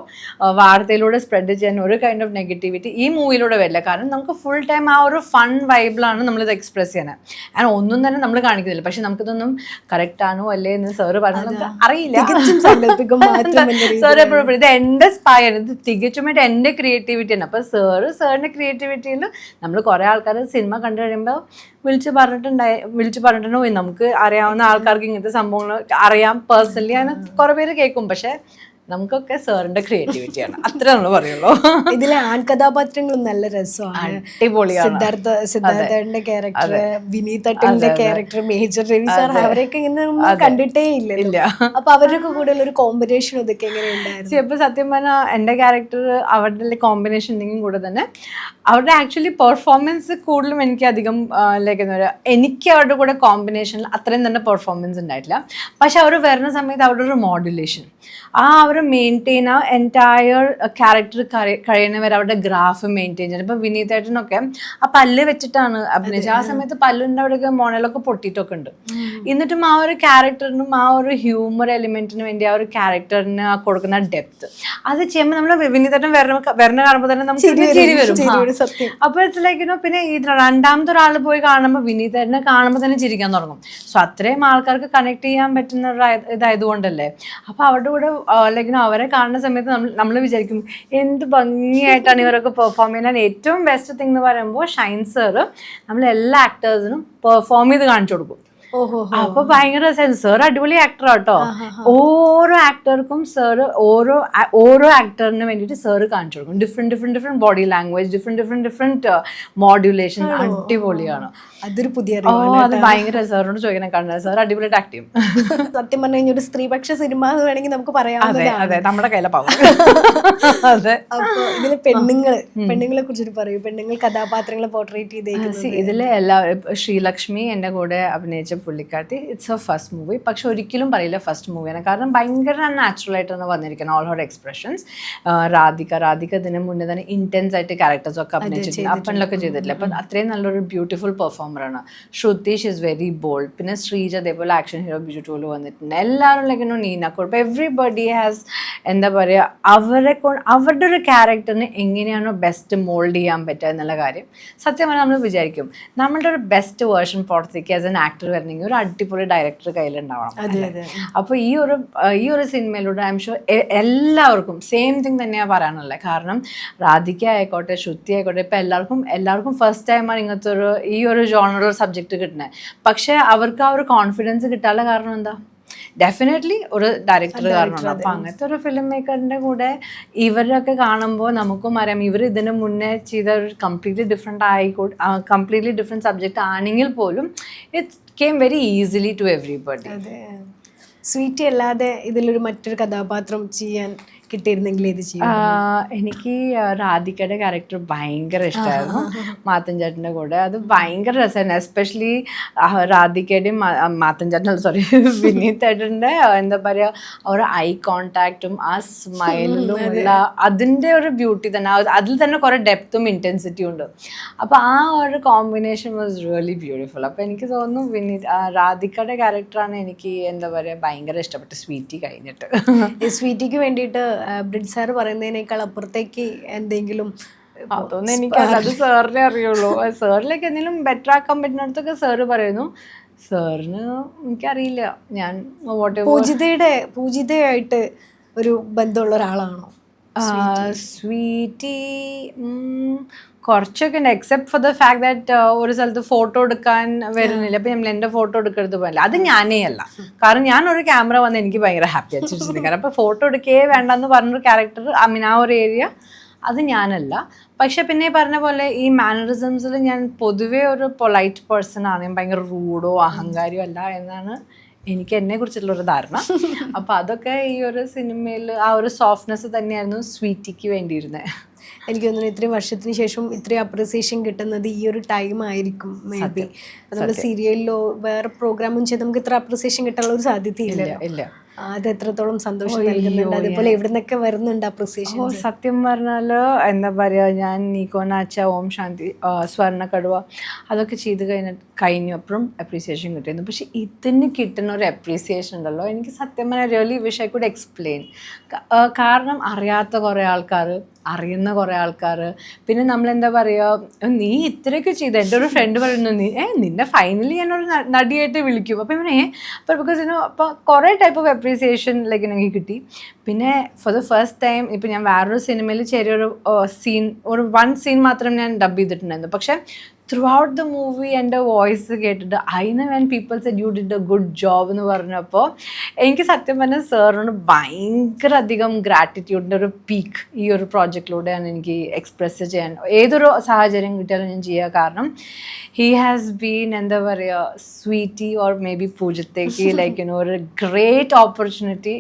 S2: വാർത്തയിലൂടെ സ്പ്രെഡ് ചെയ്യുന്ന ഒരു കൈൻഡ് ഓഫ് നെഗറ്റിവിറ്റി ഈ മൂവിയിലൂടെ വരില്ല. കാരണം നമുക്ക് ഫുൾ ടൈം ആ ഒരു ഫൺ വൈബിലാണ് നമ്മളിത് എക്സ്പ്രസ് ചെയ്യുന്നത്. ആൻഡ് ഒന്നും തന്നെ നമ്മൾ കാണിക്കുന്നില്ല. പക്ഷെ നമുക്കിതൊന്നും കറക്റ്റ് ആണോ അല്ലേ എന്ന് സാറ് പറഞ്ഞാൽ നമുക്ക് അറിയില്ല. സാർ എപ്പോഴും ഇത് എൻ്റെ സ്പായാണ്, ഇത് തികച്ചുമായിട്ട് എൻ്റെ ക്രിയേറ്റിവിറ്റിയാണ്. അപ്പോൾ സാറിൻ്റെ ക്രിയേറ്റിവിറ്റിയിൽ നമ്മൾ കുറേ ആൾക്കാർ സിനിമ കണ്ടു കഴിയുമ്പോൾ വിളിച്ച് പറഞ്ഞിട്ടുണ്ടോ നമുക്ക് അറിയാവുന്ന ആൾക്കാർക്ക് ഇങ്ങനത്തെ സംഭവങ്ങൾ അറിയാം പേഴ്സണലി, അങ്ങനെ കുറേ പേര് കേൾക്കും. പക്ഷെ നമുക്കൊക്കെ സാറിന്റെ ക്രിയേറ്റിവിറ്റിയാണ്, അത്ര നമ്മൾ പറയുള്ളൂ.
S1: ഇതിലെ ആൺകഥാപാത്രങ്ങളും നല്ല രസമാണ്. സിദ്ധാർത്ഥന്റെ ക്യാരക്ടർ, വിനീത് തട്ടന്റെ ക്യാരക്ടർ, മേജർ രവി സാർ, അവരെയൊക്കെ ഇങ്ങനെ കണ്ടിട്ടേ ഇല്ല. അപ്പൊ അവരൊക്കെ കൂടുതൽ ഒരു കോമ്പിനേഷൻ ഇതൊക്കെ എങ്ങനെയുണ്ടായിരുന്നു?
S2: ഇപ്പൊ സത്യം പറഞ്ഞാൽ എന്റെ ക്യാരക്ടർ അവരുടെ കോമ്പിനേഷൻ ഉണ്ടെങ്കിൽ കൂടെ തന്നെ അവരുടെ ആക്ച്വലി പെർഫോമൻസ് കൂടുതലും എനിക്ക് അധികം ലൈക്ക് എന്താ പറയുക, എനിക്ക് അവരുടെ കൂടെ കോമ്പിനേഷനിൽ അത്രയും തന്നെ പെർഫോമൻസ് ഉണ്ടായിട്ടില്ല. പക്ഷെ അവർ വരുന്ന സമയത്ത് അവരുടെ ഒരു മോഡുലേഷൻ, ആ അവർ മെയിൻറ്റെയിൻ ആ എൻറ്റയർ ക്യാരക്ടർ കഴിയുന്നവർ അവരുടെ ഗ്രാഫ് മെയിൻറ്റെയിൻ ചെയ്യണം. ഇപ്പം വിനീതേട്ടനൊക്കെ ആ പല്ല് വെച്ചിട്ടാണ് അഭിനയിച്ചത്. ആ സമയത്ത് പല്ലിൻ്റെ അവിടെയൊക്കെ മോണലൊക്കെ പൊട്ടിയിട്ടൊക്കെ ഉണ്ട്. എന്നിട്ടും ആ ഒരു ക്യാരക്ടറിനും ആ ഒരു ഹ്യൂമർ എലിമെന്റിന് വേണ്ടി ആ ഒരു ക്യാരക്ടറിന് കൊടുക്കുന്ന ഡെപ്ത് അത് ചെയ്യുമ്പോൾ നമ്മൾ വിനീതേട്ടൻ വരണ കാണുമ്പോൾ തന്നെ നമുക്ക് ചിരി വരും. അപ്പോൾ ഇറ്റ്സ് ലൈക്ക് പിന്നെ ഈ രണ്ടാമത്തെ ഒരാൾ പോയി കാണുമ്പോൾ വിനീതേട്ടനെ കാണുമ്പോൾ തന്നെ ചിരിക്കാൻ തുടങ്ങും. സോ അത്രയും ആൾക്കാർക്ക് കണക്ട് ചെയ്യാൻ പറ്റുന്ന ഇതായതുകൊണ്ടല്ലേ. അപ്പോൾ അവരുടെ കൂടെ ലൈക്ക് അവരെ കാണുന്ന സമയത്ത് നമ്മൾ വിചാരിക്കും എന്ത് ഭംഗിയായിട്ടാണ് ഇവരൊക്കെ പെർഫോം ചെയ്യുന്നത്. ഏറ്റവും ബെസ്റ്റ് തിങ് എന്ന് പറയുമ്പോൾ ഷൈൻ സാർ നമ്മൾ എല്ലാ ആക്ടേഴ്സിനും പെർഫോം ചെയ്ത് കാണിച്ചു കൊടുക്കും. അപ്പൊ ഭയങ്കര രസമായിരുന്നു. സാർ അടിപൊളി ആക്ടർ കേട്ടോ. ഓരോ ആക്ടർക്കും സാറ് ഓരോ ആക്ടറിന് വേണ്ടിയിട്ട് സാറ് കാണിച്ചു കൊടുക്കും. Different body language, different modulation. അടിപൊളിയാണ്.
S1: അതൊരു പുതിയ
S2: അത് ഭയങ്കര സാറിനോട് ചോദിക്കണം. കണ്ടത് സാർ അടിപൊളിയായിട്ട് ആക്ട് ചെയ്യും.
S1: സത്യം പറഞ്ഞു കഴിഞ്ഞാൽ ഒരു സ്ത്രീപക്ഷ സിനിമ എന്ന് വേണമെങ്കിൽ നമുക്ക് പറയാം.
S2: അതെ, നമ്മുടെ കയ്യിലെ പാവം. അതെ.
S1: അപ്പൊ ഇതില് പെണ്ണുങ്ങളെ കുറിച്ചിട്ട് പറയൂ. പെണ്ണുങ്ങൾ കഥാപാത്രങ്ങളെ പോർട്രേറ്റ് ചെയ്തേക്കുന്നത്
S2: ഇതിലെ എല്ലാവരും. ശ്രീലക്ഷ്മി എൻ്റെ കൂടെ അഭിനയിച്ച പുള്ളിക്കാരത്തി, ഇറ്റ്സ് എ ഫസ്റ്റ് മൂവി. പക്ഷെ ഒരിക്കലും പറയില്ല ഫസ്റ്റ് മൂവിയാണ്. കാരണം ഭയങ്കര നാച്ചുറൽ ആയിട്ടാണ് വന്നിരിക്കുന്നത് ഓൾ ഹർ എക്സ്പ്രഷൻസ്. രാധിക ഇതിന് മുന്നേ തന്നെ ഇന്റൻസ് ആയിട്ട് ക്യാരക്ടേഴ്സ് ഒക്കെ അഭിനയിച്ചിട്ടുണ്ട്, അപ്പനിലൊക്കെ ചെയ്തിട്ടില്ല. അപ്പം അത്രയും നല്ലൊരു ബ്യൂട്ടിഫുൾ പെർഫോമൻസ് പെർഫോമറാണ്. Shruthi she is very bold. പിന്നെ ശ്രീജ അതേപോലെ ആക്ഷൻ ഹീറോ ബിജു ടോള് വന്നിട്ടുണ്ട്. എല്ലാവരും ലൈക്ക് നീന കുഴപ്പം എവ്രിബഡി ഹാസ് എന്താ പറയുക അവരുടെ ഒരു ക്യാരക്ടറിന് എങ്ങനെയാണോ ബെസ്റ്റ് മോൾഡ് ചെയ്യാൻ പറ്റുക എന്നുള്ള കാര്യം സത്യം പറഞ്ഞാൽ നമ്മൾ വിചാരിക്കും നമ്മളുടെ ഒരു ബെസ്റ്റ് വേർഷൻ പുറത്തേക്ക് ആസ് എൻ ആക്ടർ വരണമെങ്കിൽ ഒരു അടിപൊളി ഡയറക്ടർ കയ്യിലുണ്ടാവണം. അപ്പോൾ ഈ ഒരു സിനിമയിലൂടെ ഐ എം ഷുവർ എല്ലാവർക്കും സെയിം തിങ് തന്നെയാണ് പറയാനുള്ളത്. കാരണം രാധിക ആയിക്കോട്ടെ ശ്രുതി ആയിക്കോട്ടെ ഇപ്പം എല്ലാവർക്കും ഫസ്റ്റ് ടൈമാണ് ഇങ്ങനത്തെ ഈ ഒരു ജോണർ സബ്ജക്റ്റ് കിട്ടുന്നത്. പക്ഷേ അവർക്ക് ആ ഒരു കോൺഫിഡൻസ് കിട്ടാനുള്ള കാരണം എന്താ? ഡെഫിനറ്റ്ലി ഒരു ഡയറക്ടർ കാരണമാണ്. അപ്പം അങ്ങനത്തെ ഒരു ഫിലിം മേക്കറിൻ്റെ കൂടെ ഇവരൊക്കെ കാണുമ്പോൾ നമുക്കും അറിയാം ഇവർ ഇതിന് മുന്നേ ചെയ്ത ഒരു കംപ്ലീറ്റ്ലി ഡിഫറെൻറ്റ് സബ്ജക്റ്റ് ആണെങ്കിൽ പോലും it came very easily to everybody.
S1: Sweety അല്ലാതെ ഇതിലൊരു മറ്റൊരു കഥാപാത്രം ചെയ്യാൻ കിട്ടിയിരുന്നെങ്കിൽ ഇത് ചെയ്യും.
S2: എനിക്ക് രാധികയുടെ ക്യാരക്ടർ ഭയങ്കര ഇഷ്ടമായിരുന്നു മാത്തൻ ചേട്ടൻ്റെ കൂടെ. അത് ഭയങ്കര രസമായിരുന്നു. എസ്പെഷ്യലി രാധികയുടെയും മാത്തൻ ചേട്ടൻ വിനീത് ഏട്ടൻ്റെ എന്താ പറയുക ഒരു ഐ കോണ്ടാക്റ്റും ആ സ്മൈലിലും ഉള്ള അതിൻ്റെ ഒരു ബ്യൂട്ടി തന്നെ, അതിൽ തന്നെ കുറേ ഡെപ്തും ഇൻറ്റൻസിറ്റിയും ഉണ്ട്. അപ്പോൾ ആ ഒരു കോമ്പിനേഷൻ വാസ് റിയലി ബ്യൂട്ടിഫുൾ. അപ്പോൾ എനിക്ക് തോന്നുന്നു രാധികയുടെ ക്യാരക്ടറാണ് എനിക്ക് എന്താ പറയുക ഭയങ്കര ഇഷ്ടപ്പെട്ടു സ്വീറ്റി കഴിഞ്ഞിട്ട്.
S1: സ്വീറ്റിക്ക് വേണ്ടിയിട്ട് ബ്രിഡ് സാർ പറയുന്നതിനേക്കാൾ അപ്പുറത്തേക്ക് എന്തെങ്കിലും
S2: അതൊന്നും എനിക്കല്ല, അത് സാറിനെ അറിയുള്ളൂ. സാറിലേക്ക് എന്തെങ്കിലും ബെറ്റർ ആക്കാൻ പറ്റുന്നിടത്തൊക്കെ സാറ് പറയുന്നു. സാറിന് എനിക്കറിയില്ല. ഞാൻ
S1: പൂജിതയായിട്ട് ഒരു ബന്ധമുള്ള ഒരാളാണോ
S2: സ്വീറ്റി? കുറച്ചൊക്കെ ഉണ്ട്, except for the fact that ഒരു സ്ഥലത്ത് ഫോട്ടോ എടുക്കാൻ വരുന്നില്ല. അപ്പം നമ്മൾ എൻ്റെ ഫോട്ടോ എടുക്കരുത് പോയല്ല, അത് ഞാനേ അല്ല. കാരണം ഞാനൊരു ക്യാമറ വന്ന് എനിക്ക് ഭയങ്കര ഹാപ്പി ആയിട്ട് കാരണം അപ്പോൾ ഫോട്ടോ എടുക്കേ വേണ്ടെന്ന് പറഞ്ഞൊരു ക്യാരക്ടർ ആ ഒരു ഏരിയ അത് ഞാനല്ല. പക്ഷെ പിന്നെ പറഞ്ഞ പോലെ ഈ മാനറിസംസിൽ ഞാൻ പൊതുവേ ഒരു പൊളൈറ്റ് പേഴ്സൺ ആണ്. ഞാൻ ഭയങ്കര റൂഡോ അഹങ്കാരിയോ അല്ല എന്നാണ് എനിക്ക് എന്നെ കുറിച്ചുള്ളൊരു ധാരണ. അപ്പോൾ അതൊക്കെ ഈ ഒരു സിനിമയിൽ ആ ഒരു സോഫ്റ്റ്നെസ് തന്നെയായിരുന്നു സ്വീറ്റിക്ക് വേണ്ടിയിരുന്നത്.
S1: എനിക്ക് തോന്നുന്നു ഇത്രയും വർഷത്തിന് ശേഷം ഇത്രയും അപ്രിസിയേഷൻ കിട്ടുന്നത് ഈ ഒരു ടൈം ആയിരിക്കും മേ ബി. നമ്മുടെ സീരിയലിലോ വേറെ പ്രോഗ്രാമും ചെയ്ത് നമുക്ക് ഇത്ര അപ്രിസിയേഷൻ കിട്ടാനുള്ള ഒരു സാധ്യതയില്ല. അത് എത്രത്തോളം സന്തോഷം നൽകുന്നുണ്ട്. അതേപോലെ എവിടെ നിന്നൊക്കെ വരുന്നുണ്ട് അപ്രിസിയേഷൻ.
S2: സത്യം പറഞ്ഞാൽ എന്താ പറയുക, ഞാൻ നീക്കോനാച്ച, ഓം ശാന്തി, സ്വർണ്ണ കടുവ അതൊക്കെ ചെയ്ത് കഴിഞ്ഞപ്പോഴും അപ്രീസിയേഷൻ കിട്ടിയിരുന്നു. പക്ഷെ ഇതിന് കിട്ടുന്ന ഒരു അപ്രീസിയേഷൻ ഉണ്ടല്ലോ, എനിക്ക് സത്യം പറഞ്ഞാൽ really wish I could explain. കാരണം അറിയാത്ത കുറേ ആൾക്കാർ, അറിയുന്ന കുറേ ആൾക്കാർ, പിന്നെ നമ്മളെന്താ പറയുക നീ ഇത്രയൊക്കെ ചെയ്ത് എൻ്റെ ഒരു ഫ്രണ്ട് പറയുന്നു നിന്നെ ഫൈനലി ഞാനൊരു നടിയായിട്ട് വിളിക്കും. അപ്പം അപ്പോൾ ബിക്കോസ് അപ്പോൾ കുറേ ടൈപ്പ് ഓഫ് അപ്രീസിയേഷൻ ലൈക്ക് എനിക്ക് കിട്ടി. പിന്നെ ഫോർ ദ ഫസ്റ്റ് ടൈം ഇപ്പം ഞാൻ വേറൊരു സിനിമയിൽ ചെറിയൊരു വൺ സീൻ മാത്രം ഞാൻ ഡബ് ചെയ്തിട്ടുണ്ടായിരുന്നു. പക്ഷേ ത്രൂ ഔട്ട് ദ മൂവി എൻ്റെ വോയിസ് കേട്ടിട്ട് അതിന് when people said you did a good job എന്ന് പറഞ്ഞപ്പോൾ എനിക്ക് സത്യം പറഞ്ഞാൽ സാറിനോട് ഭയങ്കര അധികം ഗ്രാറ്റിറ്റ്യൂഡിൻ്റെ ഒരു പീക്ക് ഈ ഒരു പ്രോജക്റ്റിലൂടെയാണ് എനിക്ക് എക്സ്പ്രസ് ചെയ്യാൻ ഏതൊരു സാഹചര്യം കിട്ടിയാലും ഞാൻ ചെയ്യുക. കാരണം ഹി ഹാസ് ബീൻ എന്താ പറയുക സ്വീറ്റി ഓർ മേ ബി പൂജത്തേക്ക് ലൈക്ക് ഒരു ഗ്രേറ്റ് ഓപ്പർച്യൂണിറ്റി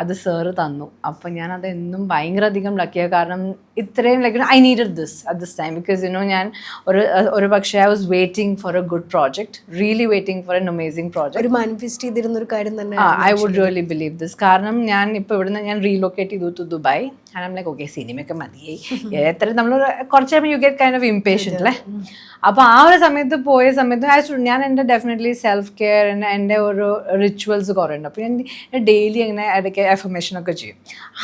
S2: അത് സാറ് തന്നു. അപ്പം ഞാനത് എന്നും ഭയങ്കര അധികം ലക്കിയാണ്. കാരണം ഇത്രയും like I needed this at this time because ഞാൻ ഒരു പക്ഷേ I was waiting for a good project, really waiting for an amazing project.
S1: ഒരു മാനിഫെസ്റ്റ് ചെയ്തിരുന്ന ഒരു കാര്യം തന്നെ.
S2: I would really believe this. കാരണം ഞാൻ ഇപ്പോൾ ഇവിടുന്ന് ഞാൻ റീലൊക്കേറ്റ് ചെയ്തു ടു ദുബായ്. ഞാൻ ലൈക്ക് ഓക്കെ സിനിമയൊക്കെ മതിയായി, എത്ര നമ്മൾ കുറച്ച് കഴിയുമ്പോൾ you get kind of impatient അല്ലേ. അപ്പോൾ ആ ഒരു സമയത്ത് പോയ സമയത്ത് ഞാൻ എൻ്റെ ഡെഫിനറ്റ്ലി സെൽഫ് കെയർ എൻ്റെ ഒരു റിച്വൽസ് കുറേ ഉണ്ട്. അപ്പോൾ ഞാൻ ഡെയിലി അങ്ങനെ ഇടയ്ക്ക് എഫർമേഷനൊക്കെ ചെയ്യും.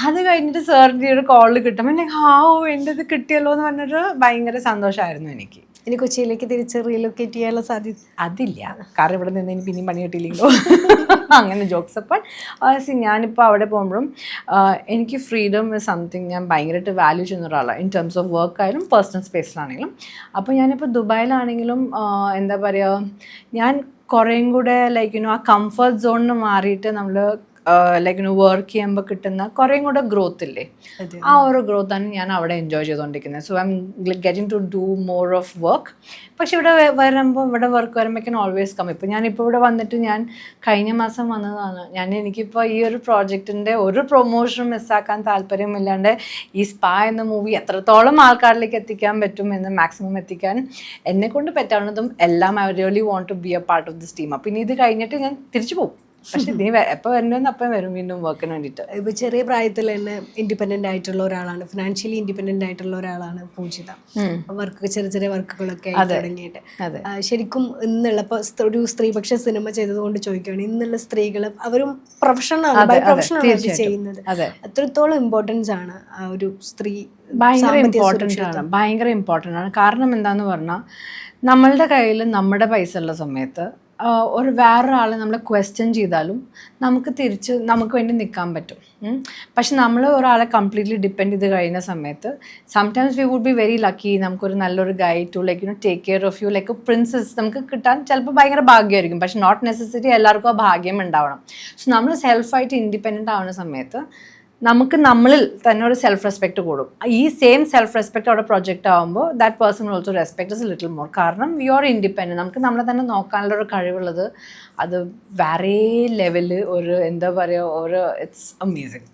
S2: അത് കഴിഞ്ഞിട്ട് സാറിൻ്റെ ഒരു കോളിൽ കിട്ടുമ്പോൾ ലൈക്ക് എൻ്റെ ഇത് കിട്ടിയല്ലോ എന്ന് പറഞ്ഞൊരു ഭയങ്കര സന്തോഷമായിരുന്നു എനിക്ക്.
S1: ഇനി കൊച്ചിയിലേക്ക് തിരിച്ച് റീലൊക്കേറ്റ് ചെയ്യാനുള്ള സാധ്യത
S2: അതില്ല, കാരണം ഇവിടെ നിന്ന് ഇനി പിന്നെയും പണി കിട്ടിയില്ലല്ലോ അങ്ങനെ ജോക്സ്. അപ്പോൾ ഞാനിപ്പോൾ അവിടെ പോകുമ്പോഴും എനിക്ക് ഫ്രീഡം സംതിങ് ഞാൻ ഭയങ്കരമായിട്ട് വാല്യൂ ചെയ്യുന്ന ഒരാളാണ് ഇൻ ടേംസ് ഓഫ് വർക്ക് ആയാലും പേഴ്സണൽ സ്പേസിലാണെങ്കിലും. അപ്പോൾ ഞാനിപ്പോൾ ദുബായിലാണെങ്കിലും എന്താ പറയുക ഞാൻ കുറേയും കൂടെ ലൈക്ക് ആ കംഫർട്ട് സോണിന് മാറിയിട്ട് നമ്മൾ ലൈക്ക് വർക്ക് ചെയ്യുമ്പോൾ കിട്ടുന്ന കുറേയും കൂടെ ഗ്രോത്ത് ഇല്ലേ, ആ ഒരു ഗ്രോത്താണ് ഞാൻ അവിടെ എൻജോയ് ചെയ്തുകൊണ്ടിരിക്കുന്നത്. So I M getting to do more of work. പക്ഷെ ഇവിടെ ഇവിടെ വർക്ക് വരുമ്പോഴേക്കും ഓൾവേസ് കം. ഇപ്പോൾ ഞാനിപ്പോൾ ഇവിടെ വന്നിട്ട് ഞാൻ കഴിഞ്ഞ മാസം വന്നതാണ്. എനിക്കിപ്പോൾ ഈ ഒരു പ്രോജക്റ്റിൻ്റെ ഒരു പ്രൊമോഷനും മിസ്സാക്കാൻ താല്പര്യമില്ലാണ്ട് ഈ സ്പാ എന്ന മൂവി എത്രത്തോളം ആൾക്കാരിലേക്ക് എത്തിക്കാൻ പറ്റും എന്ന് മാക്സിമം എത്തിക്കാൻ എന്നെക്കൊണ്ട് പറ്റാവുന്നതും എല്ലാം I really want to be a part of this team. അപ്പോൾ ഇനി ഇത് കഴിഞ്ഞിട്ട് ഞാൻ തിരിച്ചു പോകും. പക്ഷെ നീ എപ്പോൾ വരണമെന്ന് അപ്പം വരും വീണ്ടും വർക്കിന് വേണ്ടിയിട്ട്.
S1: ഇപ്പോൾ ചെറിയ പ്രായത്തിൽ തന്നെ ഇൻഡിപെൻഡൻ്റ് ആയിട്ടുള്ള ഒരാളാണ്, ഫിനാൻഷ്യലി ഇൻഡിപെൻഡൻ്റ് ആയിട്ടുള്ള ഒരാളാണ് പൂജിത. വർക്ക് ചെറിയ ചെറിയ വർക്കുകളൊക്കെ ആയി തുടങ്ങിയിട്ട് ശരിക്കും ഇന്നുള്ള ഇപ്പോൾ ഒരു സ്ത്രീപക്ഷ സിനിമ ചെയ്തതുകൊണ്ട് ചോദിക്കുകയാണ്, ഇന്നുള്ള സ്ത്രീകൾ അവരും പ്രൊഫഷണലാണ്, ബൈ പ്രൊഫഷനാണ് അത് ചെയ്യുന്നത്. അത്രത്തോളം ഇമ്പോർട്ടൻസ് ആണ് ആ ഒരു സ്ത്രീ
S2: ഭയങ്കര ഇമ്പോർട്ടൻ്റ് ആണ്. കാരണം എന്താന്ന് പറഞ്ഞാൽ നമ്മളുടെ കയ്യിൽ നമ്മുടെ പൈസ ഉള്ള സമയത്ത് ഒരു വേറൊരാൾ നമ്മളെ ക്വസ്റ്റ്യൻ ചെയ്താലും നമുക്ക് തിരിച്ച് നമുക്ക് വേണ്ടി നിൽക്കാൻ പറ്റും. പക്ഷെ നമ്മൾ ഒരാളെ കംപ്ലീറ്റ്ലി ഡിപ്പെൻഡ് ചെയ്ത് കഴിയുന്ന സമയത്ത് sometimes we would be very lucky, നമുക്കൊരു നല്ലൊരു guide to like take care of you like princess നമുക്ക് കിട്ടാൻ ചിലപ്പോൾ ഭയങ്കര ഭാഗ്യമായിരിക്കും. പക്ഷെ നോട്ട് നെസസറി എല്ലാവർക്കും ആ ഭാഗ്യം ഉണ്ടാവണം. സോ നമ്മൾ സെൽഫായിട്ട് ഇൻഡിപെൻഡൻ്റ് ആവുന്ന സമയത്ത് നമുക്ക് നമ്മളിൽ തന്നെ ഒരു സെൽഫ് റെസ്പെക്റ്റ് കൂടും. ഈ സെയിം സെൽഫ് റെസ്പെക്റ്റ് അവിടെ പ്രൊജക്റ്റ് ആകുമ്പോൾ that person also respect is little more. കാരണം വി ആർ ഇൻഡിപെൻഡൻറ്റ്, നമുക്ക് നമ്മളെ തന്നെ നോക്കാനുള്ള ഒരു കഴിവുള്ളത് അത് വേറെ ലെവല് ഒരു എന്താ പറയുക ഒരു ഇറ്റ്സ് അമേസിങ്.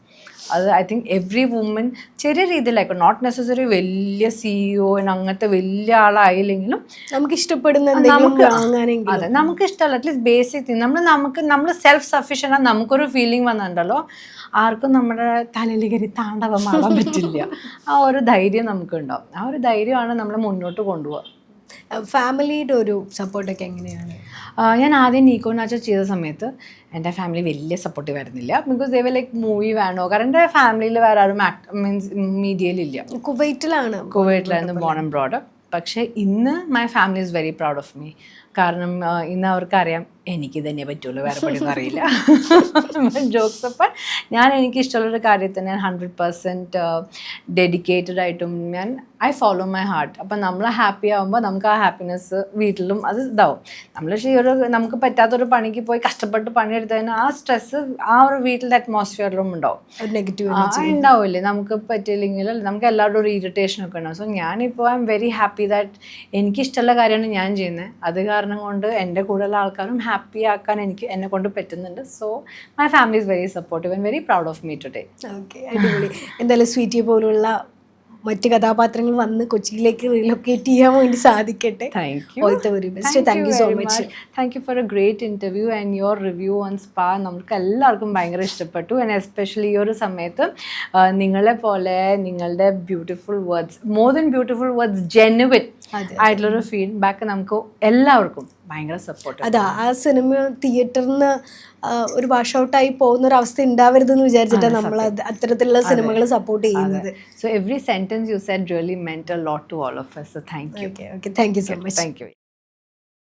S2: അത് ഐ തിങ്ക് എവ്രി വുമൻ ചെറിയ രീതിയിലായിക്കോ, നോട്ട് നെസസറി വലിയ CEO അങ്ങനത്തെ വലിയ ആളായില്ലെങ്കിലും
S1: നമുക്ക് ഇഷ്ടപ്പെടുന്ന
S2: അതെ നമുക്ക് ഇഷ്ടമല്ല അറ്റ്ലീസ്റ്റ് ബേസിക് തിങ് നമ്മൾ സെൽഫ് സഫീഷ്യൻ്റ് ആണ്. നമുക്കൊരു ഫീലിംഗ് വന്നിട്ടുണ്ടല്ലോ, ആർക്കും നമ്മുടെ തലയിൽ കയറി താണ്ഡവമാടാൻ പറ്റില്ല. ആ ഒരു ധൈര്യം നമുക്കുണ്ടാവും. ആ ഒരു ധൈര്യമാണ് നമ്മളെ മുന്നോട്ട് കൊണ്ടുപോകുക.
S1: ഫാമിലിയുടെ ഒരു സപ്പോർട്ടൊക്കെ എങ്ങനെയാണ്?
S2: ഞാൻ ആദ്യം നീക്കോ നാച്ച ചെയ്ത സമയത്ത് എൻ്റെ ഫാമിലി വലിയ സപ്പോർട്ടീവ് ആയിരുന്നില്ല. Because they were like movie വേണോ, കാരണം എൻ്റെ ഫാമിലിയിൽ വേറെ ആരും മീൻസ് മീഡിയയിലില്ല. കുവൈറ്റിലായിരുന്നു ബോൺ ആൻഡ് ബ്രോഡ്. പക്ഷേ ഇന്ന് my family is very proud of me. കാരണം ഇന്ന് അവർക്കറിയാം എനിക്ക് തന്നെ പറ്റുള്ളൂ, വേറെ പണിയൊന്നും അറിയില്ല. ജോക്സ് അപ്പം ഞാൻ എനിക്കിഷ്ടമുള്ളൊരു കാര്യത്തിന് ഞാൻ 100% ഡെഡിക്കേറ്റഡ് ആയിട്ടും ഐ ഫോളോ മൈ ഹാർട്ട്. അപ്പം നമ്മൾ ഹാപ്പി ആകുമ്പോൾ നമുക്ക് ആ ഹാപ്പിനെസ് വീട്ടിലും അത് ഇതാവും. നമ്മൾ പക്ഷേ നമുക്ക് പറ്റാത്തൊരു പണിക്ക് പോയി കഷ്ടപ്പെട്ട് പണിയെടുത്തതിന് ആ സ്ട്രെസ്സ് ആ ഒരു വീട്ടിലെ അറ്റ്മോസ്ഫിയറിലും ഉണ്ടാവും, ഉണ്ടാവില്ലേ. നമുക്ക് പറ്റില്ലെങ്കിൽ നമുക്ക് എല്ലാവരുടെ ഒരു ഇറിറ്റേഷനൊക്കെ ഉണ്ടാവും. സോ ഞാനിപ്പോൾ I am very happy that എനിക്കിഷ്ടമുള്ള കാര്യമാണ് ഞാൻ ചെയ്യുന്നത്. അത് കാരണം കൊണ്ട് എൻ്റെ കൂടെയുള്ള ആൾക്കാരും ഹാപ്പി ആക്കാൻ എന്നെ കൊണ്ട് പറ്റുന്നുണ്ട്. So my family is very supportive and very proud of me today.
S1: Okay, അടിപൊളി. എന്തായാലും സ്വീറ്റി പോലുള്ള മറ്റ് കഥാപാത്രങ്ങൾ വന്ന് കൊച്ചിയിലേക്ക് റീലൊക്കേറ്റ് ചെയ്യാൻ വേണ്ടി സാധിക്കട്ടെ.
S2: Thank you.
S1: All the very best. Thank you so much.
S2: Thank you four A great interview and your review on spa നമുക്ക് എല്ലാവർക്കും ഭയങ്കര ഇഷ്ടപ്പെട്ടു. ആൻഡ് എസ്പെഷ്യലി ഈ ഒരു സമയത്ത് നിങ്ങളെ പോലെ നിങ്ങളുടെ beautiful words, more than beautiful words, genuine ആയിട്ടുള്ളൊരു ഫീഡ്ബാക്ക് നമുക്ക് എല്ലാവർക്കും ഭയങ്കര സപ്പോർട്ട്.
S1: അതാ ആ സിനിമ തിയേറ്ററിൽ നിന്ന് ഒരു വാഷ് ഔട്ടായി പോകുന്ന ഒരു അവസ്ഥ ഉണ്ടാവരുതെന്ന് വിചാരിച്ചിട്ടാണ് നമ്മൾ അത്തരത്തിലുള്ള സിനിമകൾ സപ്പോർട്ട് ചെയ്യുന്നത്.
S2: So every sentence you said really meant a lot to all of us. So thank you.
S1: Okay, thank you so much.
S2: Thank you.